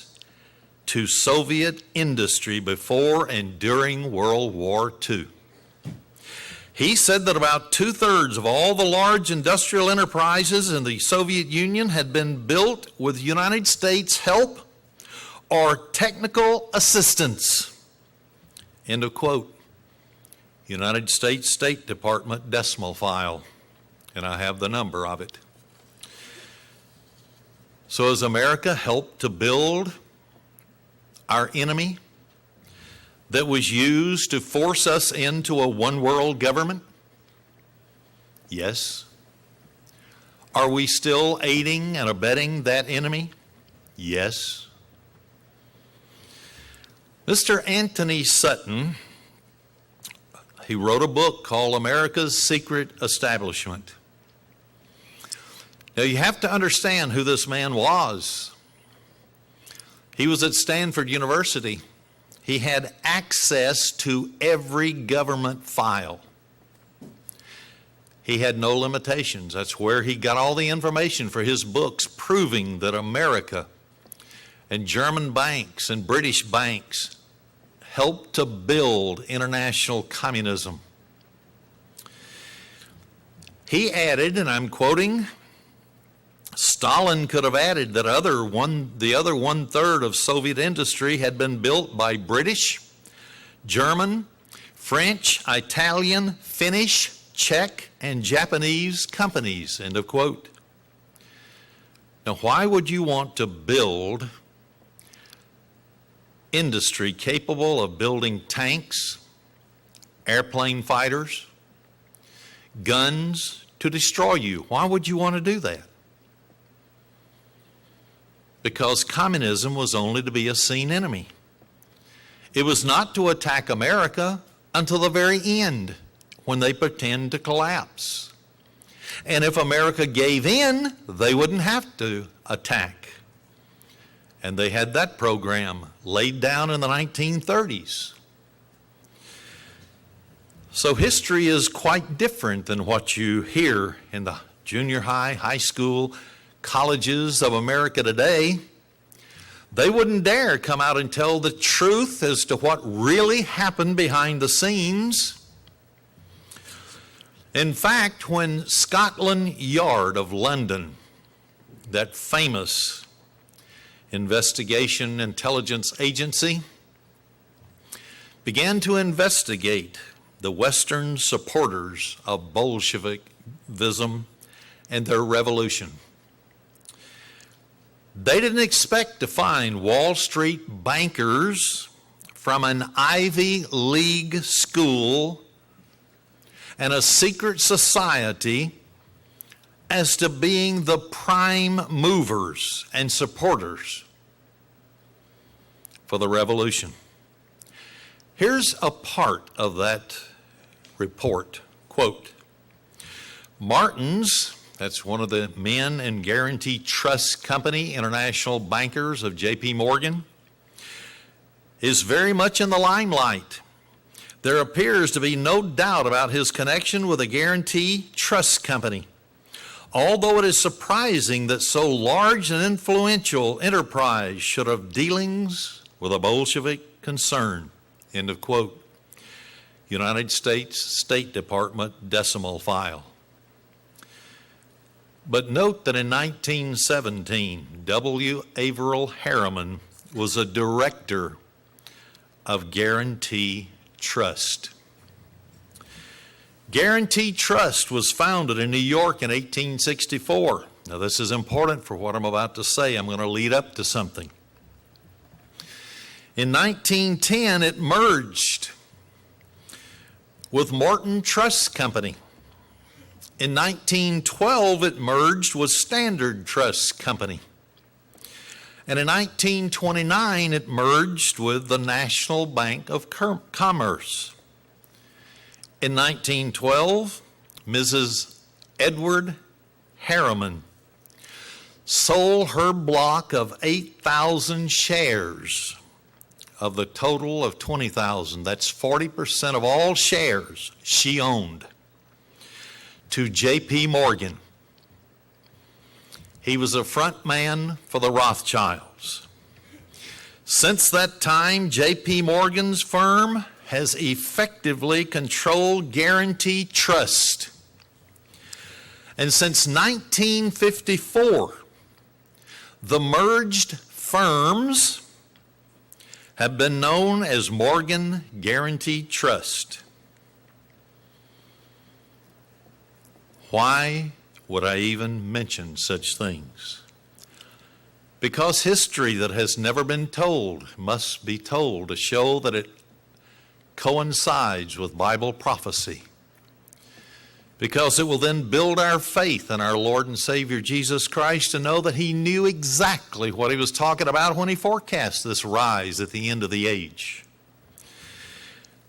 to Soviet industry before and during World War II. He said that about 2/3 of all the large industrial enterprises in the Soviet Union had been built with United States help or technical assistance. End of quote. United States State Department decimal file, and I have the number of it. So has America helped to build our enemy that was used to force us into a one-world government? Yes. Are we still aiding and abetting that enemy? Yes. Mr. Anthony Sutton, he wrote a book called America's Secret Establishment. Now, you have to understand who this man was. He was at Stanford University. He had access to every government file. He had no limitations. That's where he got all the information for his books proving that America and German banks and British banks helped to build international communism. He added, and I'm quoting, Stalin could have added that the other one-third of Soviet industry had been built by British, German, French, Italian, Finnish, Czech, and Japanese companies, end of quote. Now, why would you want to build industry capable of building tanks, airplane fighters, guns to destroy you? Why would you want to do that? Because communism was only to be a seen enemy. It was not to attack America until the very end, when they pretend to collapse. And if America gave in, they wouldn't have to attack. And they had that program laid down in the 1930s. So history is quite different than what you hear in the junior high, high school, colleges of America today. They wouldn't dare come out and tell the truth as to what really happened behind the scenes. In fact, when Scotland Yard of London, that famous investigation intelligence agency, began to investigate the Western supporters of Bolshevism and their revolution, they didn't expect to find Wall Street bankers from an Ivy League school and a secret society as to being the prime movers and supporters for the revolution. Here's a part of that report. Quote, Martins, that's one of the men in Guarantee Trust Company, international bankers of J.P. Morgan, is very much in the limelight. There appears to be no doubt about his connection with the Guarantee Trust Company, although it is surprising that so large and influential enterprise should have dealings with a Bolshevik concern. End of quote. United States State Department decimal file. But note that in 1917, W. Averill Harriman was a director of Guarantee Trust. Guarantee Trust was founded in New York in 1864. Now, this is important for what I'm about to say. I'm going to lead up to something. In 1910, it merged with Morton Trust Company. In 1912, it merged with Standard Trust Company. And in 1929, it merged with the National Bank of Commerce. In 1912, Mrs. Edward Harriman sold her block of 8,000 shares of the total of 20,000. That's 40% of all shares she owned to J.P. Morgan. He was a front man for the Rothschilds. Since that time, J.P. Morgan's firm has effectively controlled Guarantee Trust. And since 1954, the merged firms have been known as Morgan Guarantee Trust. Why would I even mention such things? Because history that has never been told must be told to show that it coincides with Bible prophecy. Because it will then build our faith in our Lord and Savior Jesus Christ to know that He knew exactly what He was talking about when He forecast this rise at the end of the age.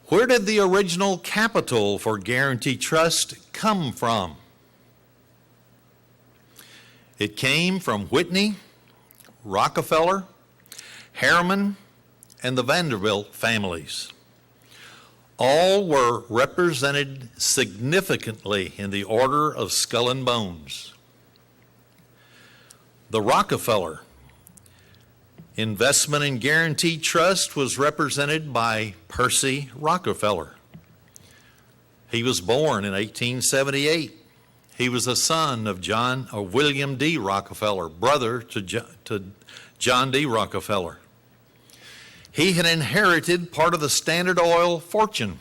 Where did the original capital for Guarantee Trust come from? It came from Whitney, Rockefeller, Harriman, and the Vanderbilt families. All were represented significantly in the order of Skull and Bones. The Rockefeller Investment and Guarantee Trust was represented by Percy Rockefeller. He was born in 1878. He was a son of William D. Rockefeller, brother to John D. Rockefeller. He had inherited part of the Standard Oil fortune.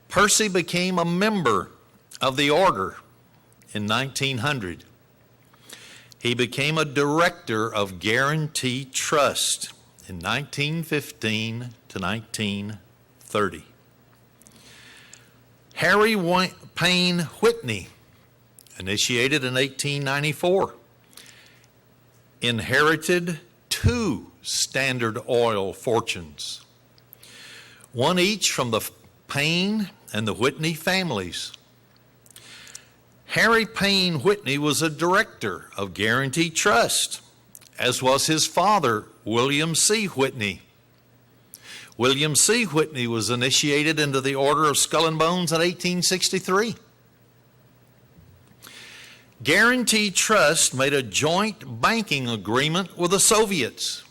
Percy became a member of the order in 1900. He became a director of Guarantee Trust in 1915 to 1930. Harry Payne Whitney, initiated in 1894, inherited 2 Standard Oil fortunes, one each from the Payne and the Whitney families. Harry Payne Whitney was a director of Guarantee Trust, as was his father, William C. Whitney. William C. Whitney was initiated into the Order of Skull and Bones in 1863. Guarantee Trust made a joint banking agreement with the Soviets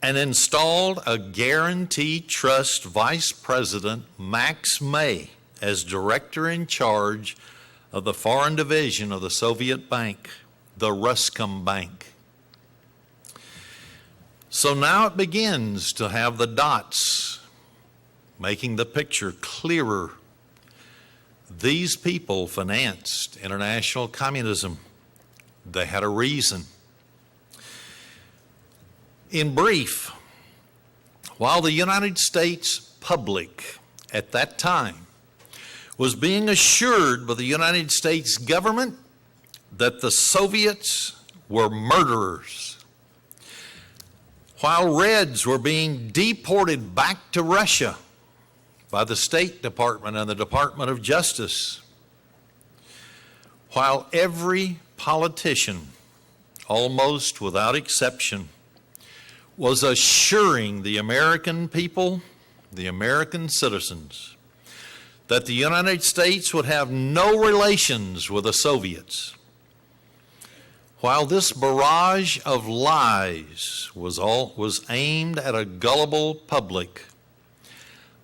and installed a Guarantee Trust Vice President, Max May, as director in charge of the foreign division of the Soviet bank, the Ruscom Bank. So now it begins to have the dots, making the picture clearer. These people financed international communism. They had a reason. In brief, while the United States public at that time was being assured by the United States government that the Soviets were murderers, while Reds were being deported back to Russia by the State Department and the Department of Justice, while every politician, almost without exception, was assuring the American people, the American citizens, that the United States would have no relations with the Soviets. While this barrage of lies was aimed at a gullible public,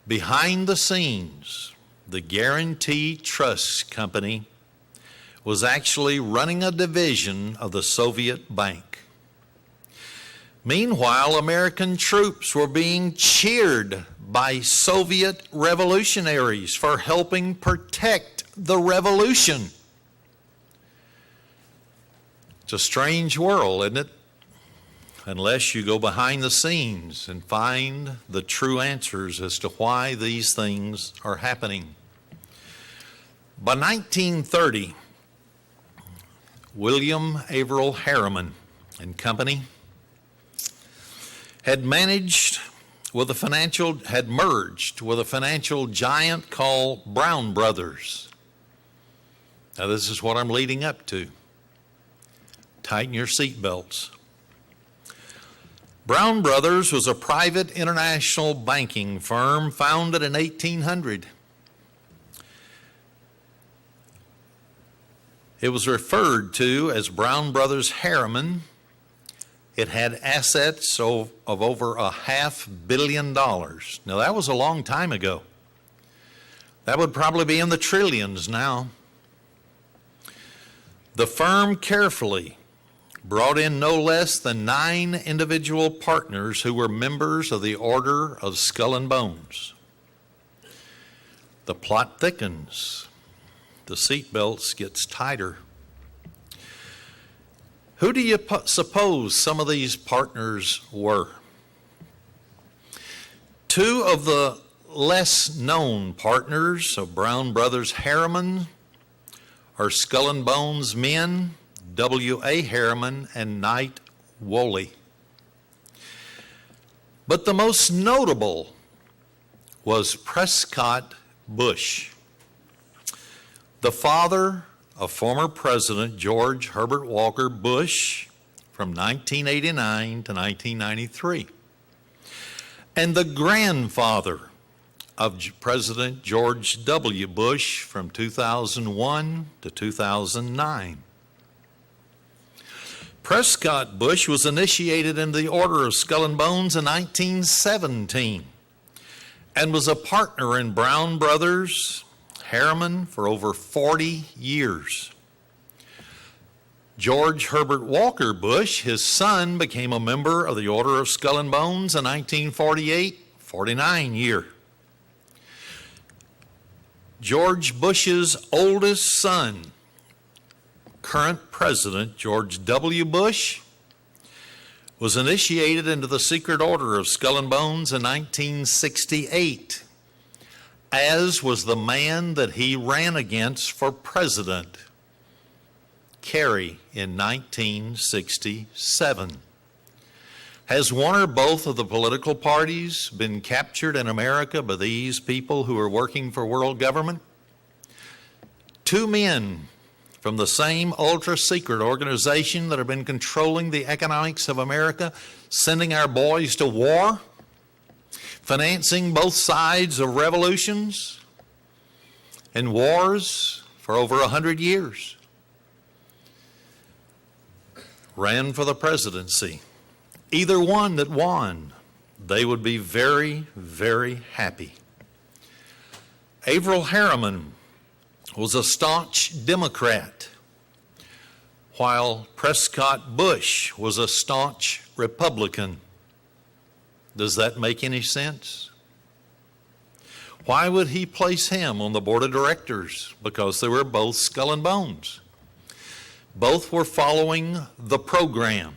behind the scenes, the Guarantee Trust Company was actually running a division of the Soviet bank. Meanwhile, American troops were being cheered by Soviet revolutionaries for helping protect the revolution. It's a strange world, isn't it? Unless you go behind the scenes and find the true answers as to why these things are happening. By 1930, William Averill Harriman and Company had merged with a financial giant called Brown Brothers. Now this is what I'm leading up to. Tighten your seatbelts. Brown Brothers was a private international banking firm founded in 1800. It was referred to as Brown Brothers Harriman. It had assets of over $500 million. Now that was a long time ago. That would probably be in the trillions now. The firm carefully brought in no less than 9 individual partners who were members of the Order of Skull and Bones. The plot thickens. The seatbelts gets tighter. Who do you suppose some of these partners were? 2 of the less known partners of Brown Brothers Harriman are Skull and Bones men, W.A. Harriman and Knight Woley. But the most notable was Prescott Bush, the father of former President George Herbert Walker Bush from 1989 to 1993, and the grandfather of President George W. Bush from 2001 to 2009. Prescott Bush was initiated into the Order of Skull and Bones in 1917 and was a partner in Brown Brothers Harriman for over 40 years. George Herbert Walker Bush, his son, became a member of the Order of Skull and Bones in 1948-49 year. George Bush's oldest son, current President George W. Bush, was initiated into the Secret Order of Skull and Bones in 1968, as was the man that he ran against for president, Kerry, in 1967. Has one or both of the political parties been captured in America by these people who are working for world government? Two men from the same ultra-secret organization that have been controlling the economics of America, sending our boys to war, financing both sides of revolutions and wars for over 100 years, ran for the presidency. Either one that won, they would be very, very happy. Averell Harriman was a staunch Democrat, while Prescott Bush was a staunch Republican. Does that make any sense? Why would he place him on the board of directors? Because they were both skull and bones. Both were following the program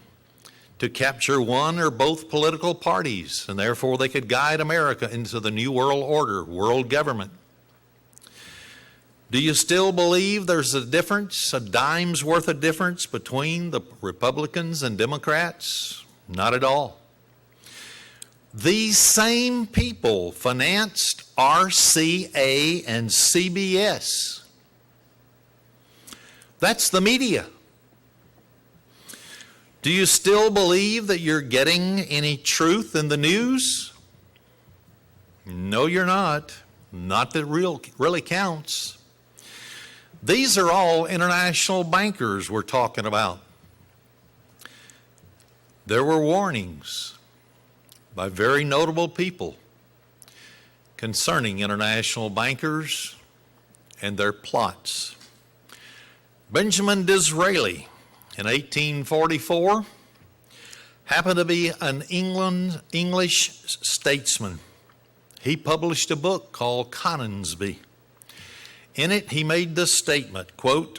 to capture one or both political parties, and therefore they could guide America into the New World Order, world government. Do you still believe there's a difference, a dime's worth of difference between the Republicans and Democrats? Not at all. These same people financed RCA and CBS. That's the media. Do you still believe that you're getting any truth in the news? No, you're not. Not that really counts. These are all international bankers we're talking about. There were warnings by very notable people concerning international bankers and their plots. Benjamin Disraeli, in 1844, happened to be an English statesman. He published a book called Coningsby. In it, he made this statement, quote,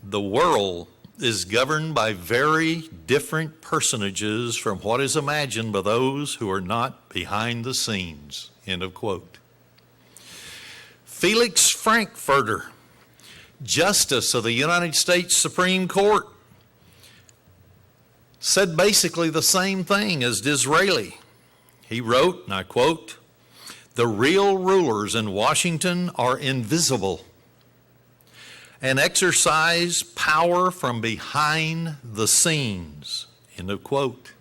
"The world is governed by very different personages from what is imagined by those who are not behind the scenes," end of quote. Felix Frankfurter, Justice of the United States Supreme Court, said basically the same thing as Disraeli. He wrote, and I quote, "The real rulers in Washington are invisible and exercise power from behind the scenes," end of quote.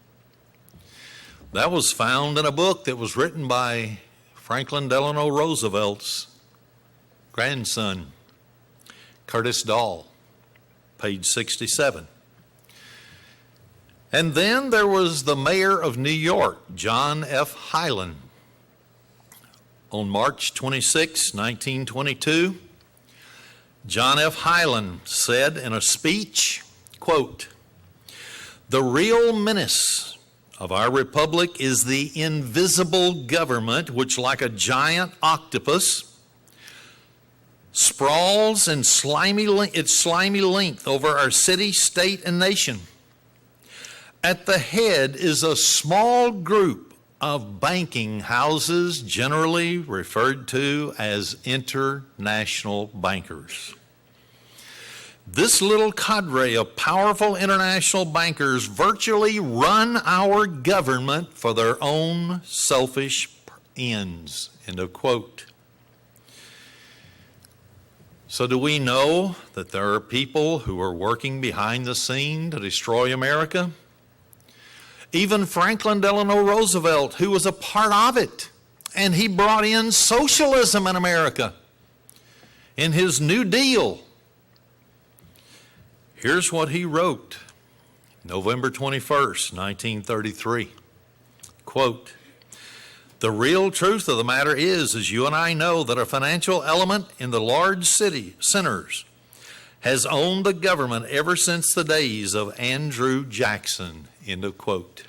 That was found in a book that was written by Franklin Delano Roosevelt's grandson, Curtis Dahl, page 67. And then there was the mayor of New York, John F. Hyland. On March 26, 1922, John F. Hyland said in a speech, quote, "The real menace of our republic is the invisible government which, like a giant octopus, sprawls in its slimy length over our city, state, and nation. At the head is a small group of banking houses, generally referred to as international bankers. This little cadre of powerful international bankers virtually run our government for their own selfish ends," end of quote. So do we know that there are people who are working behind the scene to destroy America? Even Franklin Delano Roosevelt, who was a part of it, and he brought in socialism in America in his New Deal. Here's what he wrote, November 21st, 1933. Quote, "The real truth of the matter is, as you and I know, that a financial element in the large city centers has owned the government ever since the days of Andrew Jackson." End of quote.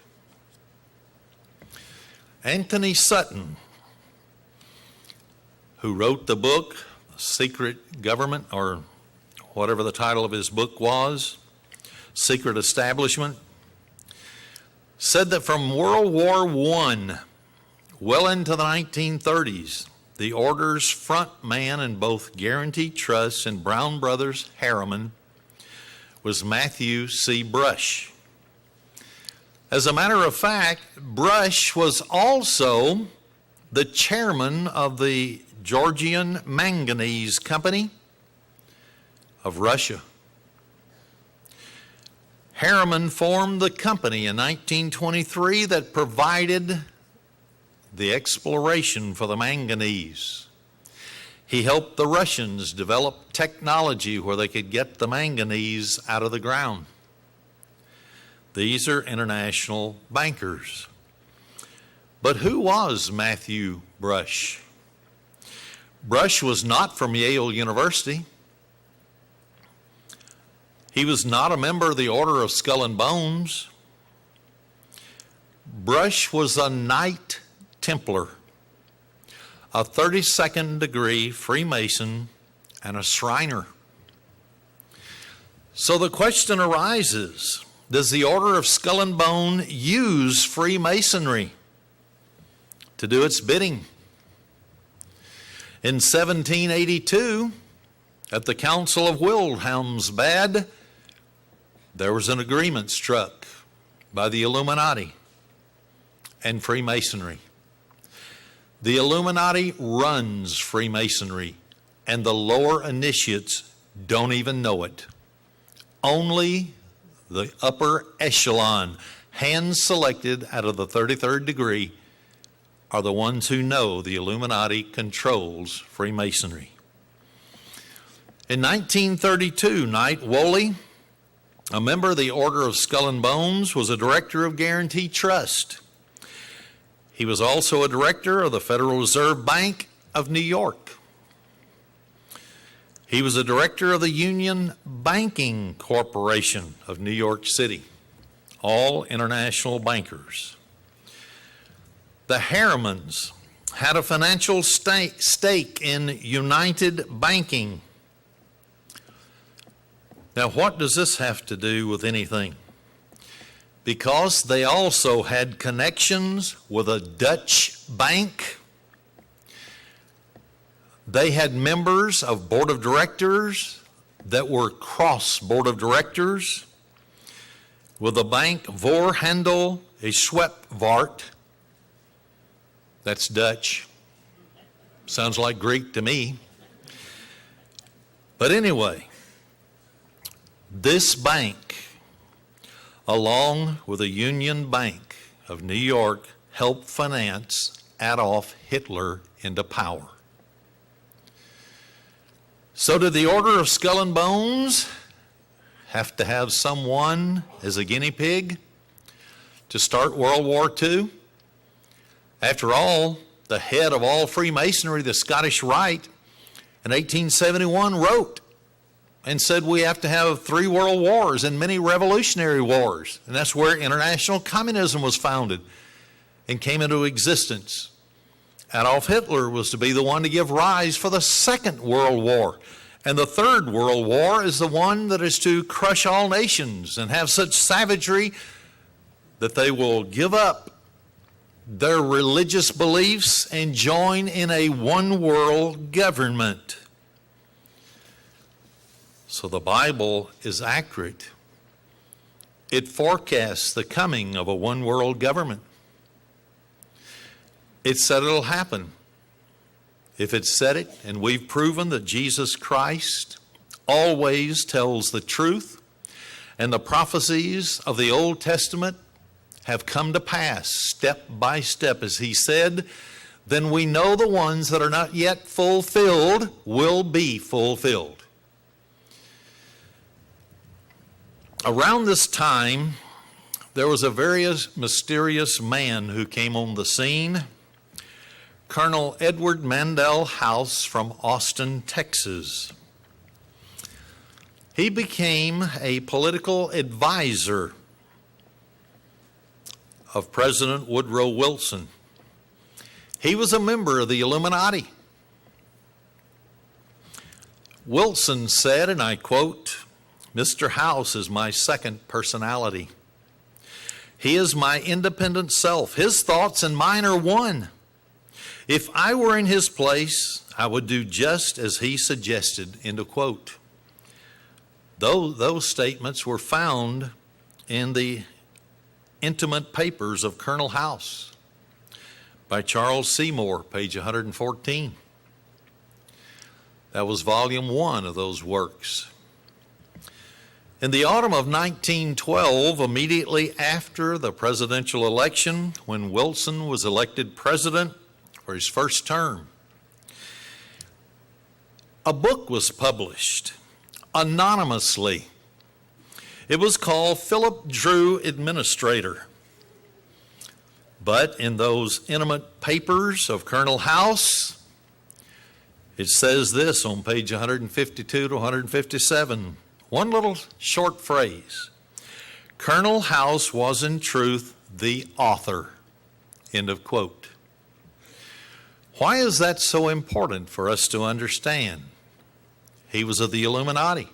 Anthony Sutton, who wrote the book, Secret Government, or whatever the title of his book was, Secret Establishment, said that from World War I well into the 1930s, the order's front man in both Guaranty Trust and Brown Brothers Harriman was Matthew C. Brush. As a matter of fact, Brush was also the chairman of the Georgian Manganese Company of Russia. Harriman formed the company in 1923 that provided the exploration for the manganese. He helped the Russians develop technology where they could get the manganese out of the ground. These are international bankers. But who was Matthew Brush? Brush was not from Yale University. He was not a member of the Order of Skull and Bones. Brush was a Knight Templar, a 32nd degree Freemason, and a Shriner. So the question arises, does the Order of Skull and Bone use Freemasonry to do its bidding? In 1782, at the Council of Wilhelmsbad, there was an agreement struck by the Illuminati and Freemasonry. The Illuminati runs Freemasonry, and the lower initiates don't even know it. Only the upper echelon, hand-selected out of the 33rd degree, are the ones who know the Illuminati controls Freemasonry. In 1932, Knight Woolley, a member of the Order of Skull and Bones, was a director of Guaranty Trust. He was also a director of the Federal Reserve Bank of New York. He was a director of the Union Banking Corporation of New York City, all international bankers. The Harrimans had a financial stake in United Banking. Now, what does this have to do with anything? Because they also had connections with a Dutch bank. They had members of board of directors that were cross board of directors with the bank Voorhandel Swepvaart. That's Dutch. Sounds like Greek to me. But anyway, this bank, along with the Union Bank of New York, helped finance Adolf Hitler into power. So did the Order of Skull and Bones have to have someone as a guinea pig to start World War II? After all, the head of all Freemasonry, the Scottish Rite, in 1871 wrote and said we have to have 3 world wars and many revolutionary wars. And that's where international communism was founded and came into existence. Adolf Hitler was to be the one to give rise for the Second World War. And the Third World War is the one that is to crush all nations and have such savagery that they will give up their religious beliefs and join in a one-world government. So the Bible is accurate. It forecasts the coming of a one-world government. It said it'll happen. if it said it, and we've proven that Jesus Christ always tells the truth, and the prophecies of the Old Testament have come to pass step by step, as he said, then we know the ones that are not yet fulfilled will be fulfilled. Around this time, there was a very mysterious man who came on the scene, Colonel Edward Mandell House from Austin, Texas. He became a political advisor of President Woodrow Wilson. He was a member of the Illuminati. Wilson said, and I quote, "Mr. House is my second personality. He is my independent self. His thoughts and mine are one. If I were in his place, I would do just as he suggested," end of quote. Those statements were found in the intimate papers of Colonel House by Charles Seymour, page 114. That was volume 1 of those works. In the autumn of 1912, immediately after the presidential election, when Wilson was elected president for his first term, a book was published anonymously. It was called Philip Drew Administrator. But in those intimate papers of Colonel House, it says this on page 152 to 157. One little short phrase. Colonel House was in truth the author. End of quote. Why is that so important for us to understand? He was of the Illuminati.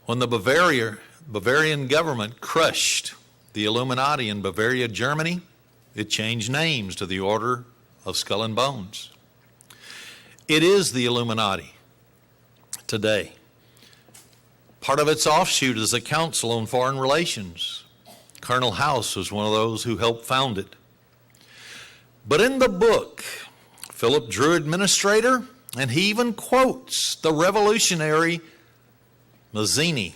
When the Bavarian government crushed the Illuminati in Bavaria, Germany, it changed names to the Order of Skull and Bones. It is the Illuminati today. Part of its offshoot is the Council on Foreign Relations. Colonel House was one of those who helped found it. But in the book, Philip Drew Administrator, and he even quotes the revolutionary Mazzini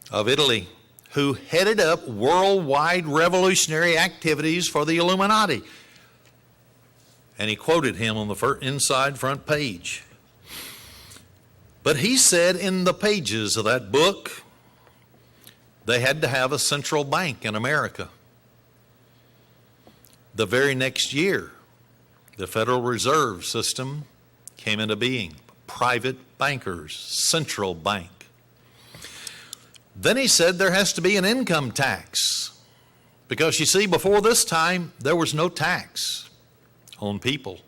of Italy, who headed up worldwide revolutionary activities for the Illuminati. And he quoted him on the inside front page. But he said in the pages of that book, they had to have a central bank in America. The very next year, the Federal Reserve System came into being. Private bankers, central bank. Then he said there has to be an income tax. Because you see, before this time, there was no tax on people.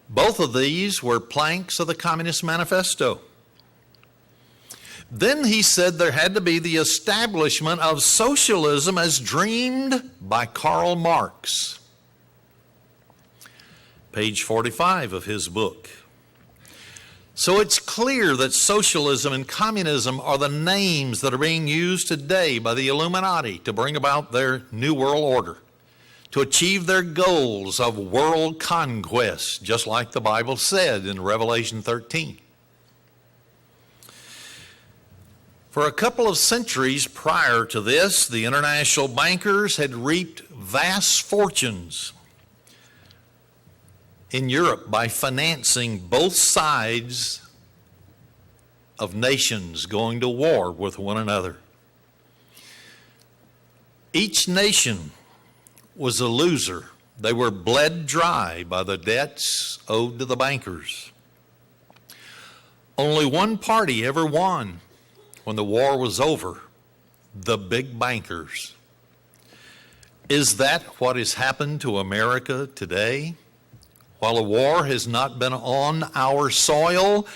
Both of these were planks of the Communist Manifesto. Then he said there had to be the establishment of socialism as dreamed by Karl Marx. Page 45 of his book. So it's clear that socialism and communism are the names that are being used today by the Illuminati to bring about their new world order, to achieve their goals of world conquest, just like the Bible said in Revelation 13. For a couple of centuries prior to this, the international bankers had reaped vast fortunes in Europe by financing both sides of nations going to war with one another. Each nation was a loser. They were bled dry by the debts owed to the bankers. Only one party ever won when the war was over: the big bankers. Is that what has happened to America today? While a war has not been on our soil,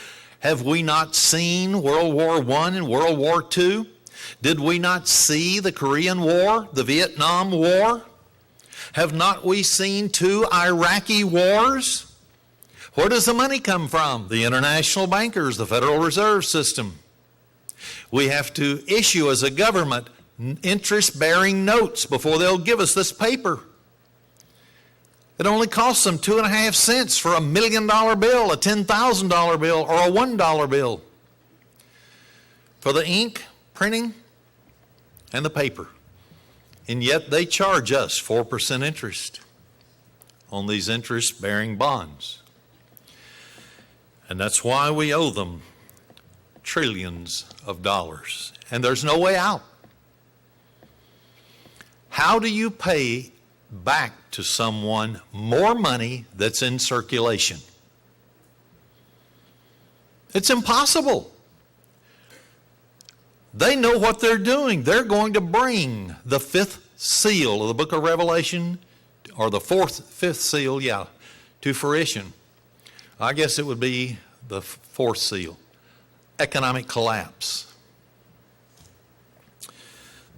have we not seen World War I and World War II? Did we not see the Korean War, the Vietnam War? Have not we seen 2 Iraqi wars? Where does the money come from? The international bankers, the Federal Reserve System. We have to issue as a government interest-bearing notes before they'll give us this paper. It only costs them 2.5 cents for $1 million bill, a $10,000 bill, or a $1 bill for the ink, printing, and the paper. And yet they charge us 4% interest on these interest-bearing bonds. And that's why we owe them trillions of dollars. And there's no way out. How do you pay back to someone more money that's in circulation? It's impossible. They know what they're doing. They're going to bring the fifth seal of the book of Revelation, or the fifth seal, to fruition. I guess it would be the fourth seal, economic collapse.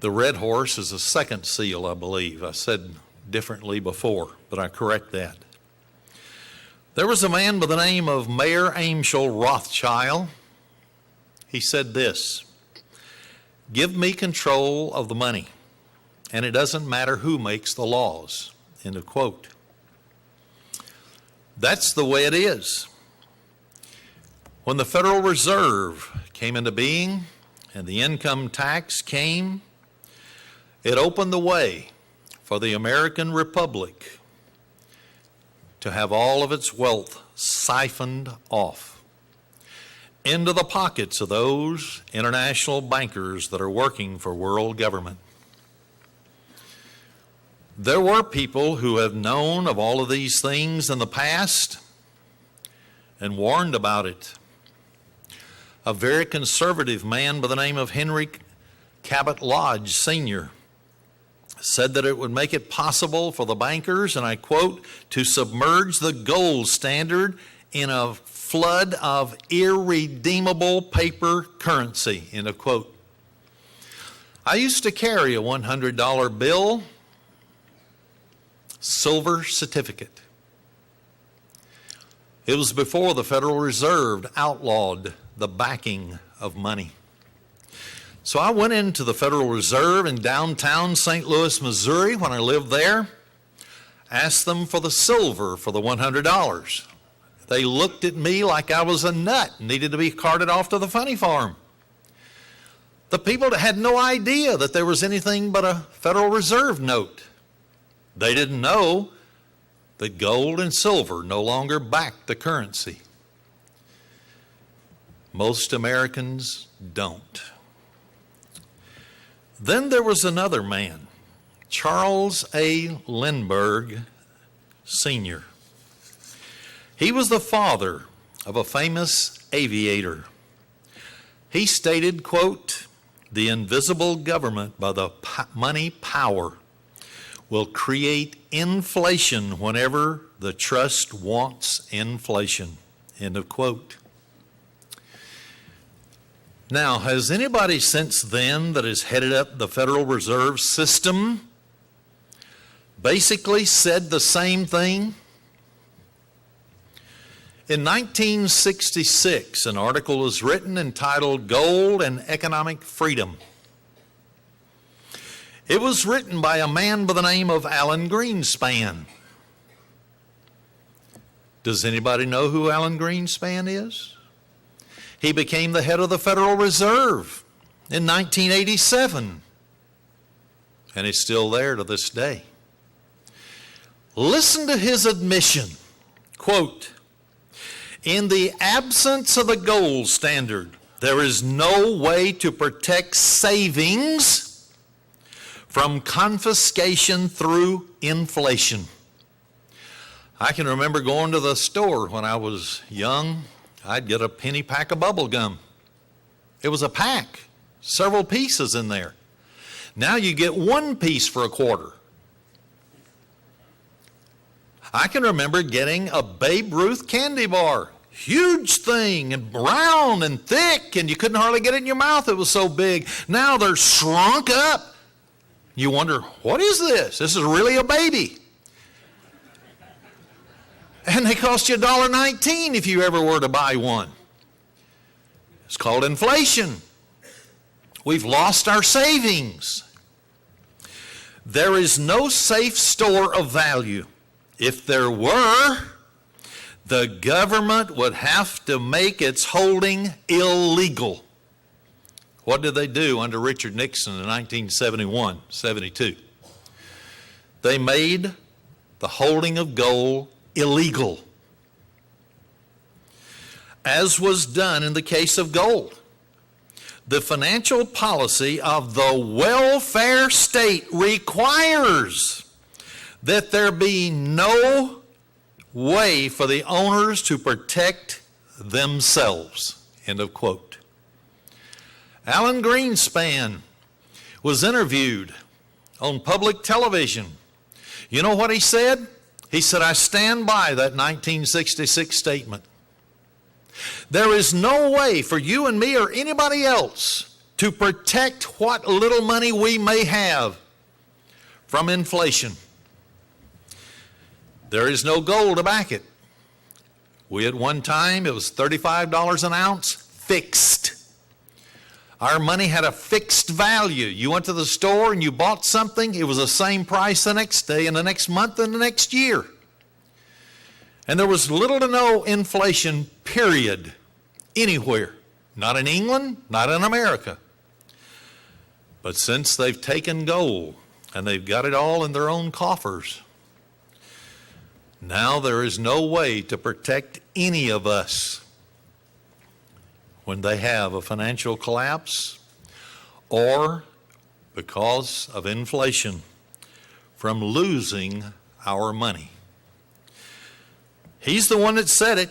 The red horse is the second seal, I believe. I said differently before, but I correct that. There was a man by the name of Mayer Amschel Rothschild. He said this: "Give me control of the money, and it doesn't matter who makes the laws." End of quote. That's the way it is. When the Federal Reserve came into being and the income tax came, it opened the way for the American Republic to have all of its wealth siphoned off into the pockets of those international bankers that are working for world government. There were people who have known of all of these things in the past and warned about it. A very conservative man by the name of Henry Cabot Lodge Sr. said that it would make it possible for the bankers, and I quote, "to submerge the gold standard in a flood of irredeemable paper currency," end of quote. I used to carry a $100 bill, silver certificate. It was before the Federal Reserve outlawed the backing of money. So I went into the Federal Reserve in downtown St. Louis, Missouri, when I lived there, asked them for the silver for the $100. They looked at me like I was a nut and needed to be carted off to the funny farm. The people had no idea that there was anything but a Federal Reserve note. They didn't know that gold and silver no longer backed the currency. Most Americans don't. Then there was another man, Charles A. Lindbergh Sr. He was the father of a famous aviator. He stated, quote, "The invisible government by the money power will create inflation whenever the trust wants inflation," end of quote. Now, has anybody since then that has headed up the Federal Reserve System basically said the same thing? In 1966, an article was written entitled "Gold and Economic Freedom." It was written by a man by the name of Alan Greenspan. Does anybody know who Alan Greenspan is? He became the head of the Federal Reserve in 1987, and he's still there to this day. Listen to his admission, quote, "In the absence of the gold standard, there is no way to protect savings from confiscation through inflation." I can remember going to the store when I was young. I'd get a penny pack of bubble gum. It was a pack, several pieces in there. Now you get one piece for a quarter. I can remember getting a Babe Ruth candy bar. Huge thing, and round and thick, and you couldn't hardly get it in your mouth. It was so big. Now they're shrunk up. You wonder, what is this? This is really a baby. And they cost you $1.19 if you ever were to buy one. It's called inflation. We've lost our savings. There is no safe store of value If there were, the government would have to make its holding illegal. What did they do under Richard Nixon in 1971, 72? They made the holding of gold illegal, as was done in the case of gold. The financial policy of the welfare state requires that there be no way for the owners to protect themselves. End of quote. Alan Greenspan was interviewed on public television. You know what he said? He said, I stand by that 1966 statement. There is no way for you and me or anybody else to protect what little money we may have from inflation. There is no gold to back it. We at one time, it was $35 an ounce, fixed. Our money had a fixed value. You went to the store and you bought something, it was the same price the next day and the next month and the next year. And there was little to no inflation, period, anywhere. Not in England, not in America. But since they've taken gold and they've got it all in their own coffers, now there is no way to protect any of us when they have a financial collapse or because of inflation from losing our money. He's the one that said it,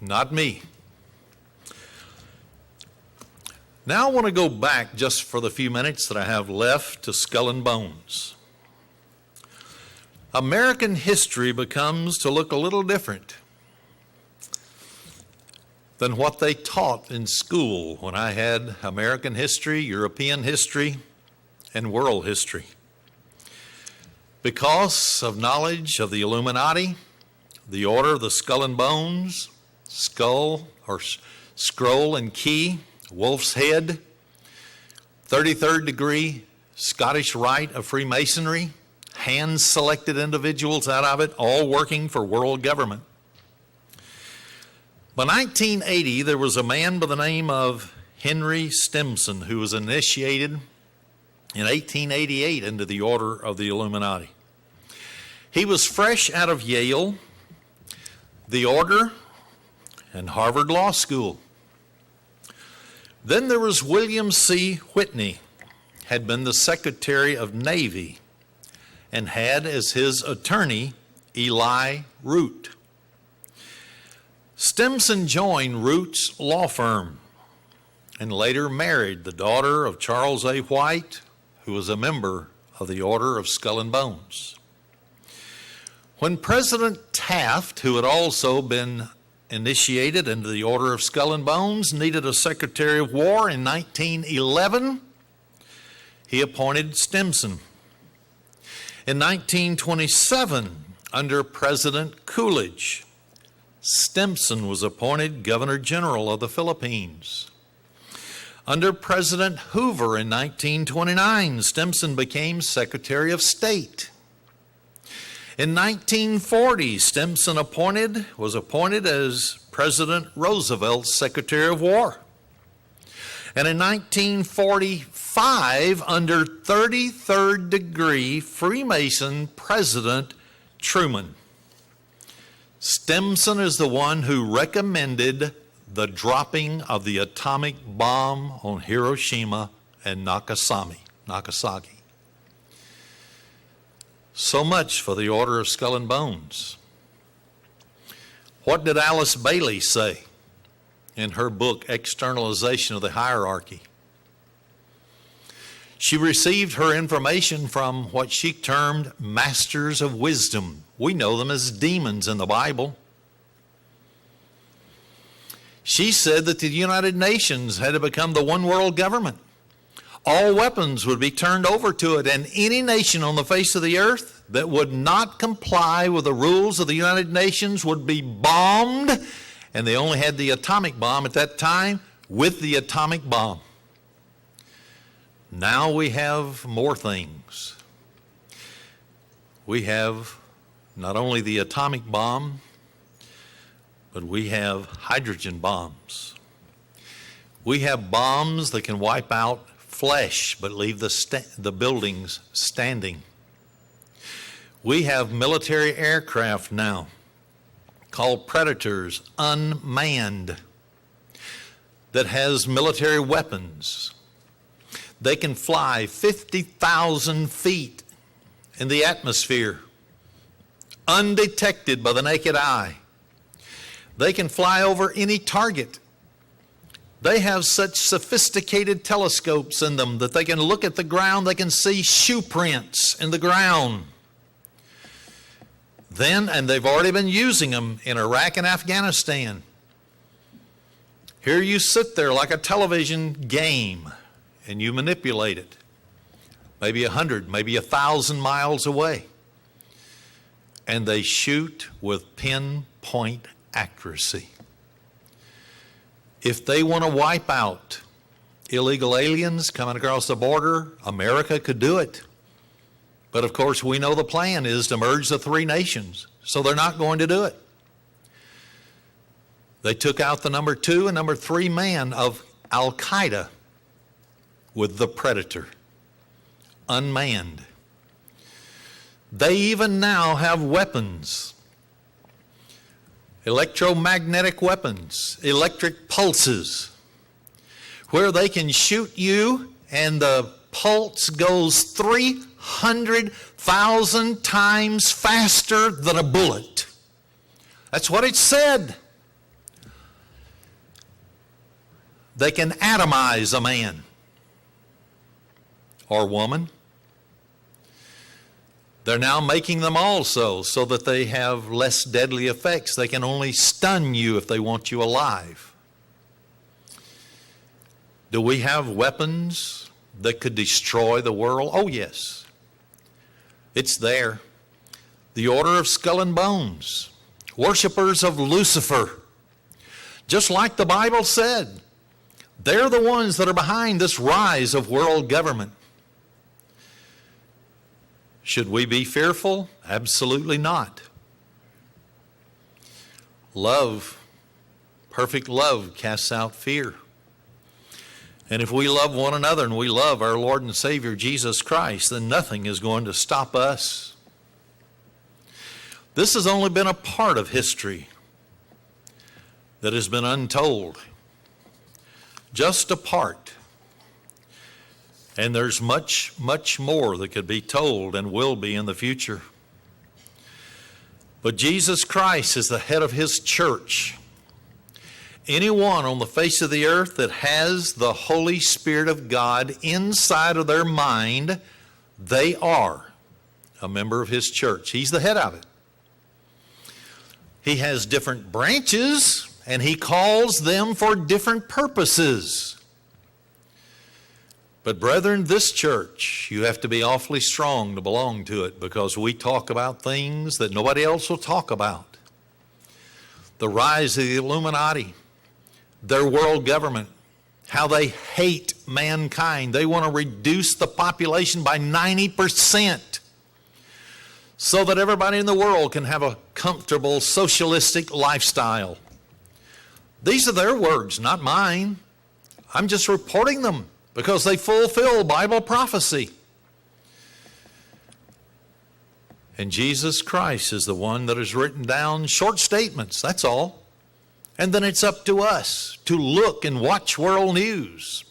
not me. Now I want to go back just for the few minutes that I have left to Skull and Bones. American history becomes to look a little different than what they taught in school when I had American history, European history, and world history. Because of knowledge of the Illuminati, the Order of the Skull and Bones, skull or scroll and key, wolf's head, 33rd degree Scottish Rite of Freemasonry, hand-selected individuals out of it, all working for world government. By 1980, there was a man by the name of Henry Stimson who was initiated in 1888 into the Order of the Illuminati. He was fresh out of Yale, the Order, and Harvard Law School. Then there was William C. Whitney, had been the Secretary of Navy, and had as his attorney Eli Root. Stimson joined Root's law firm and later married the daughter of Charles A. White, who was a member of the Order of Skull and Bones. When President Taft, who had also been initiated into the Order of Skull and Bones, needed a Secretary of War in 1911, he appointed Stimson. In 1927, under President Coolidge, Stimson was appointed Governor General of the Philippines. Under President Hoover in 1929, Stimson became Secretary of State. In 1940, Stimson was appointed as President Roosevelt's Secretary of War. And in 1945, under 33rd degree Freemason President Truman. Stimson is the one who recommended the dropping of the atomic bomb on Hiroshima and Nagasaki. So much for the Order of Skull and Bones. What did Alice Bailey say in her book, Externalization of the Hierarchy? She received her information from what she termed masters of wisdom. We know them as demons in the Bible. She said that the United Nations had to become the one world government. All weapons would be turned over to it, and any nation on the face of the earth that would not comply with the rules of the United Nations would be bombed, and they only had the atomic bomb at that time with the atomic bomb. Now we have more things. We have not only the atomic bomb, but we have hydrogen bombs. We have bombs that can wipe out flesh but leave the buildings standing. We have military aircraft now called Predators, unmanned, that has military weapons. They can fly 50,000 feet in the atmosphere, undetected by the naked eye. They can fly over any target. They have such sophisticated telescopes in them that they can look at the ground, they can see shoe prints in the ground. And they've already been using them in Iraq and Afghanistan. Here you sit there like a television game and you manipulate it. Maybe 100, maybe 1,000 miles away. And they shoot with pinpoint accuracy. If they want to wipe out illegal aliens coming across the border, America could do it. But of course, we know the plan is to merge the three nations, so they're not going to do it. They took out the number 2 and number 3 man of Al-Qaeda with the Predator, unmanned. They even now have weapons, electromagnetic weapons, electric pulses, where they can shoot you and the pulse goes 300,000 times faster than a bullet. That's what it said. They can atomize a man or woman. They're now making them also so that they have less deadly effects. They can only stun you if they want you alive. Do we have weapons that could destroy the world? Oh, yes. It's there. The Order of Skull and Bones, worshipers of Lucifer. Just like the Bible said, they're the ones that are behind this rise of world government. Should we be fearful? Absolutely not. Love, perfect love, casts out fear. And if we love one another and we love our Lord and Savior Jesus Christ, then nothing is going to stop us. This has only been a part of history that has been untold. Just a part. And there's much, much more that could be told and will be in the future. But Jesus Christ is the head of his church. Anyone on the face of the earth that has the Holy Spirit of God inside of their mind, they are a member of his church. He's the head of it. He has different branches, and he calls them for different purposes. But brethren, this church, you have to be awfully strong to belong to it, because we talk about things that nobody else will talk about. The rise of the Illuminati, their world government, how they hate mankind. They want to reduce the population by 90% so that everybody in the world can have a comfortable socialistic lifestyle. These are their words, not mine. I'm just reporting them because they fulfill Bible prophecy. And Jesus Christ is the one that has written down short statements, that's all. And then it's up to us to look and watch world news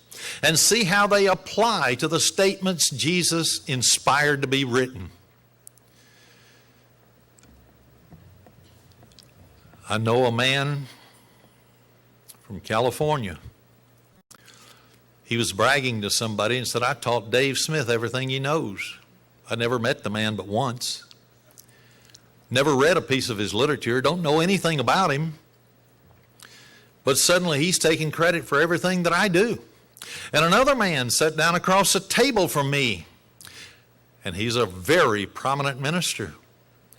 and see how they apply to the statements Jesus inspired to be written. I know a man from California. He was bragging to somebody and said, I taught Dave Smith everything he knows. I never met the man but once. Never read a piece of his literature, don't know anything about him. But suddenly he's taking credit for everything that I do. And another man sat down across the table from me, and he's a very prominent minister.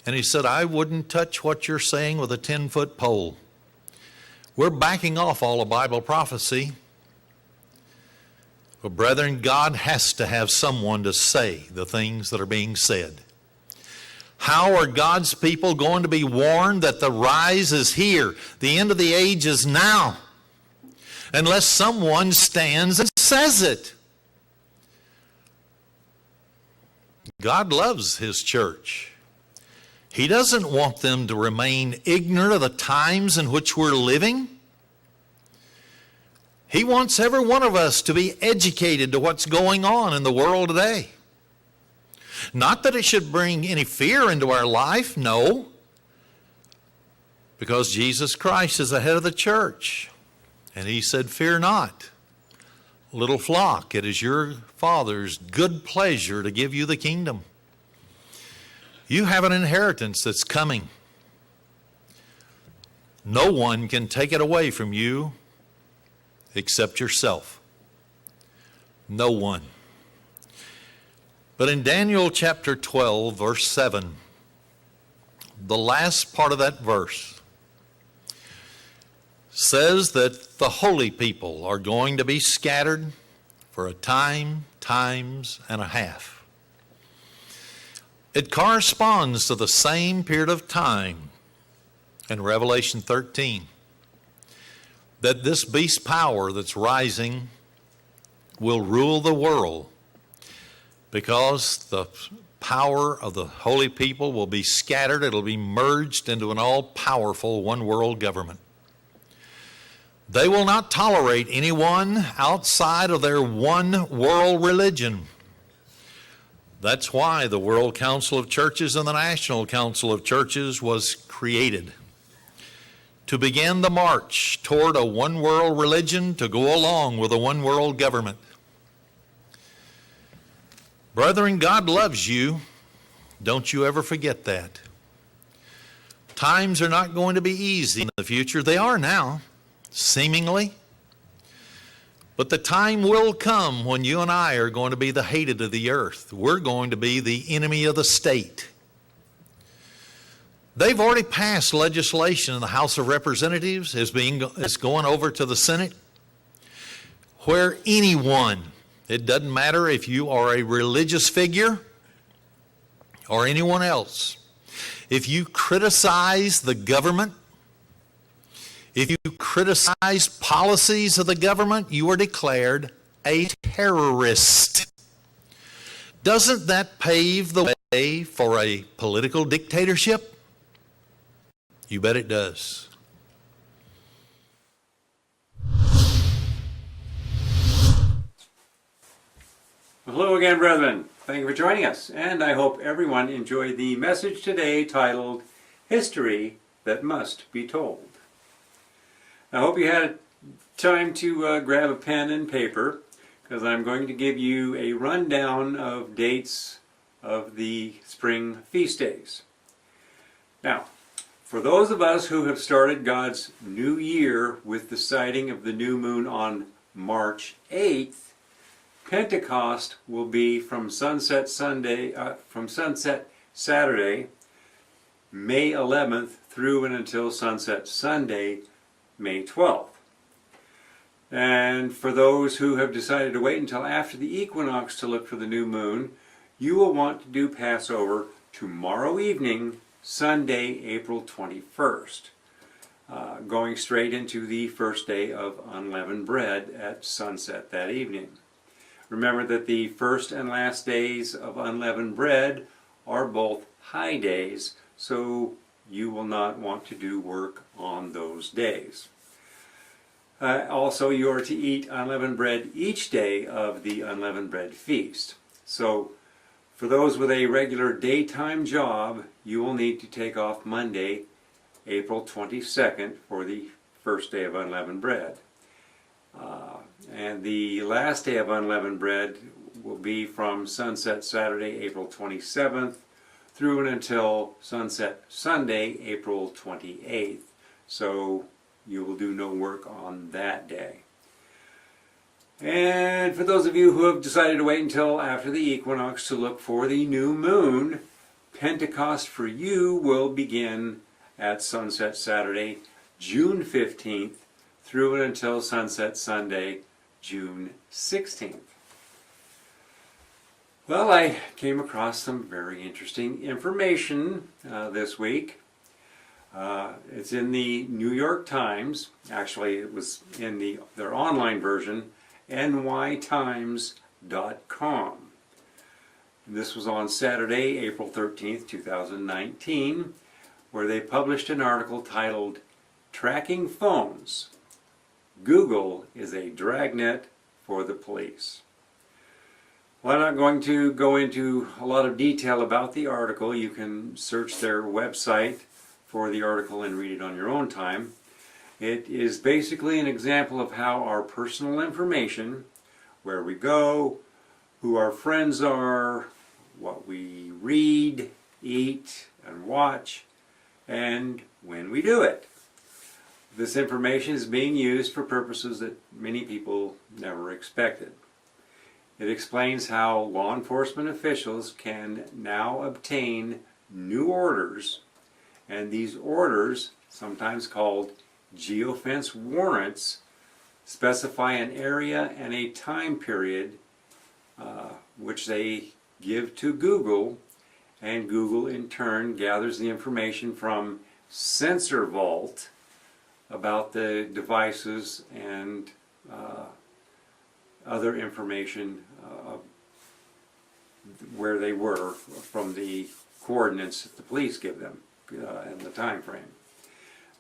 And he said, I wouldn't touch what you're saying with a 10-foot pole. We're backing off all of Bible prophecy. But brethren, God has to have someone to say the things that are being said. How are God's people going to be warned that the rise is here? The end of the age is now. Unless someone stands and says it. God loves His church. He doesn't want them to remain ignorant of the times in which we're living. He wants every one of us to be educated to what's going on in the world today. Not that it should bring any fear into our life, no. Because Jesus Christ is the head of the church. And He said, "Fear not, little flock, it is your Father's good pleasure to give you the kingdom." You have an inheritance that's coming. No one can take it away from you except yourself. No one. But in Daniel chapter 12, verse 7, the last part of that verse says that the holy people are going to be scattered for a time, times, and a half. It corresponds to the same period of time in Revelation 13 that this beast power that's rising will rule the world, because the power of the holy people will be scattered. It'll be merged into an all-powerful one-world government. They will not tolerate anyone outside of their one-world religion. That's why the World Council of Churches and the National Council of Churches was created, to begin the march toward a one-world religion to go along with a one-world government. Brethren, God loves you. Don't you ever forget that. Times are not going to be easy in the future. They are now, seemingly. But the time will come when you and I are going to be the hated of the earth. We're going to be the enemy of the state. They've already passed legislation in the House of Representatives. It's going over to the Senate, where anyone, it doesn't matter if you are a religious figure or anyone else, if you criticize the government, if you criticize policies of the government, you are declared a terrorist. Doesn't that pave the way for a political dictatorship? You bet it does. Hello again, brethren. Thank you for joining us, and I hope everyone enjoyed the message today titled History That Must Be Told. I hope you had time to grab a pen and paper, because I'm going to give you a rundown of dates of the spring feast days. Now, for those of us who have started God's new year with the sighting of the new moon on March 8th, Pentecost will be from sunset Saturday, May 11th through and until sunset Sunday, May 12th. And for those who have decided to wait until after the equinox to look for the new moon, you will want to do Passover tomorrow evening, Sunday, April 21st, going straight into the first day of unleavened bread at sunset that evening. Remember that the first and last days of unleavened bread are both high days, so you will not want to do work on those days. Also, you are to eat unleavened bread each day of the unleavened bread feast. So, for those with a regular daytime job, you will need to take off Monday, April 22nd for the first day of unleavened bread. And the last day of unleavened bread will be from sunset Saturday, April 27th, through and until sunset Sunday, April 28th. So you will do no work on that day. And for those of you who have decided to wait until after the equinox to look for the new moon, Pentecost for you will begin at sunset Saturday, June 15th, through and until sunset Sunday, June 16th. Well, I came across some very interesting information this week. It's in the New York Times. Actually, it was in their online version, nytimes.com. This was on Saturday, April 13th, 2019, where they published an article titled, "Tracking Phones. Google is a dragnet for the police." Well, I'm not going to go into a lot of detail about the article. You can search their website for the article and read it on your own time. It is basically an example of how our personal information, where we go, who our friends are, what we read, eat, and watch, and when we do it. This information is being used for purposes that many people never expected. It explains how law enforcement officials can now obtain new orders, and these orders, sometimes called geofence warrants, specify an area and a time period which they give to Google, and Google in turn gathers the information from Sensor Vault about the devices and other information where they were from the coordinates that the police give them and the time frame.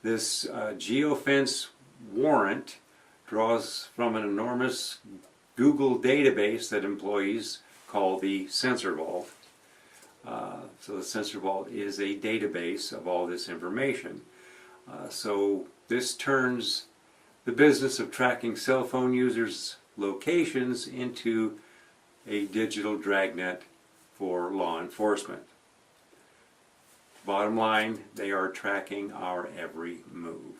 This geofence warrant draws from an enormous Google database that employees call the Sensor Vault. So the Sensor Vault is a database of all this information. So this turns the business of tracking cell phone users' locations into a digital dragnet for law enforcement. Bottom line, they are tracking our every move.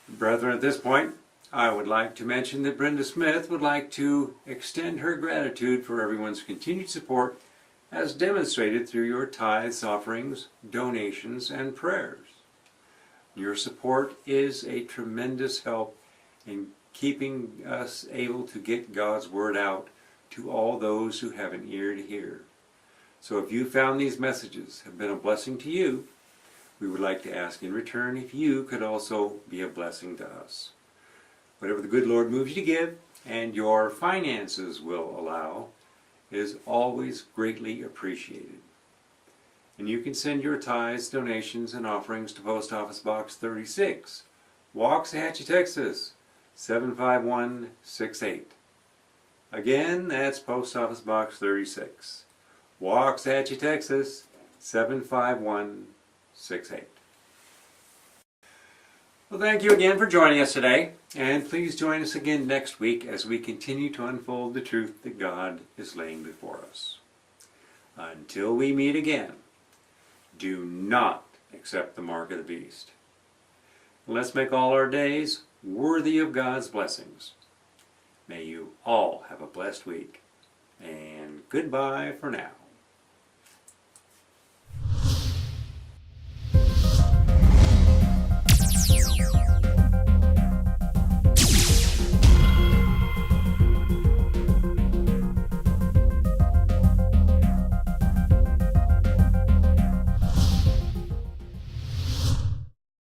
Brethren, at this point, I would like to mention that Brenda Smith would like to extend her gratitude for everyone's continued support as demonstrated through your tithes, offerings, donations, and prayers. Your support is a tremendous help in keeping us able to get God's Word out to all those who have an ear to hear. So if you found these messages have been a blessing to you, we would like to ask in return if you could also be a blessing to us. Whatever the good Lord moves you to give and your finances will allow is always greatly appreciated. And you can send your tithes, donations, and offerings to Post Office Box 36, Waxahachie, Texas 75168. Again, that's Post Office Box 36, Waxahachie, Texas 75168. Well, thank you again for joining us today, and please join us again next week as we continue to unfold the truth that God is laying before us. Until we meet again, do not accept the mark of the beast. Let's make all our days worthy of God's blessings. May you all have a blessed week, and goodbye for now.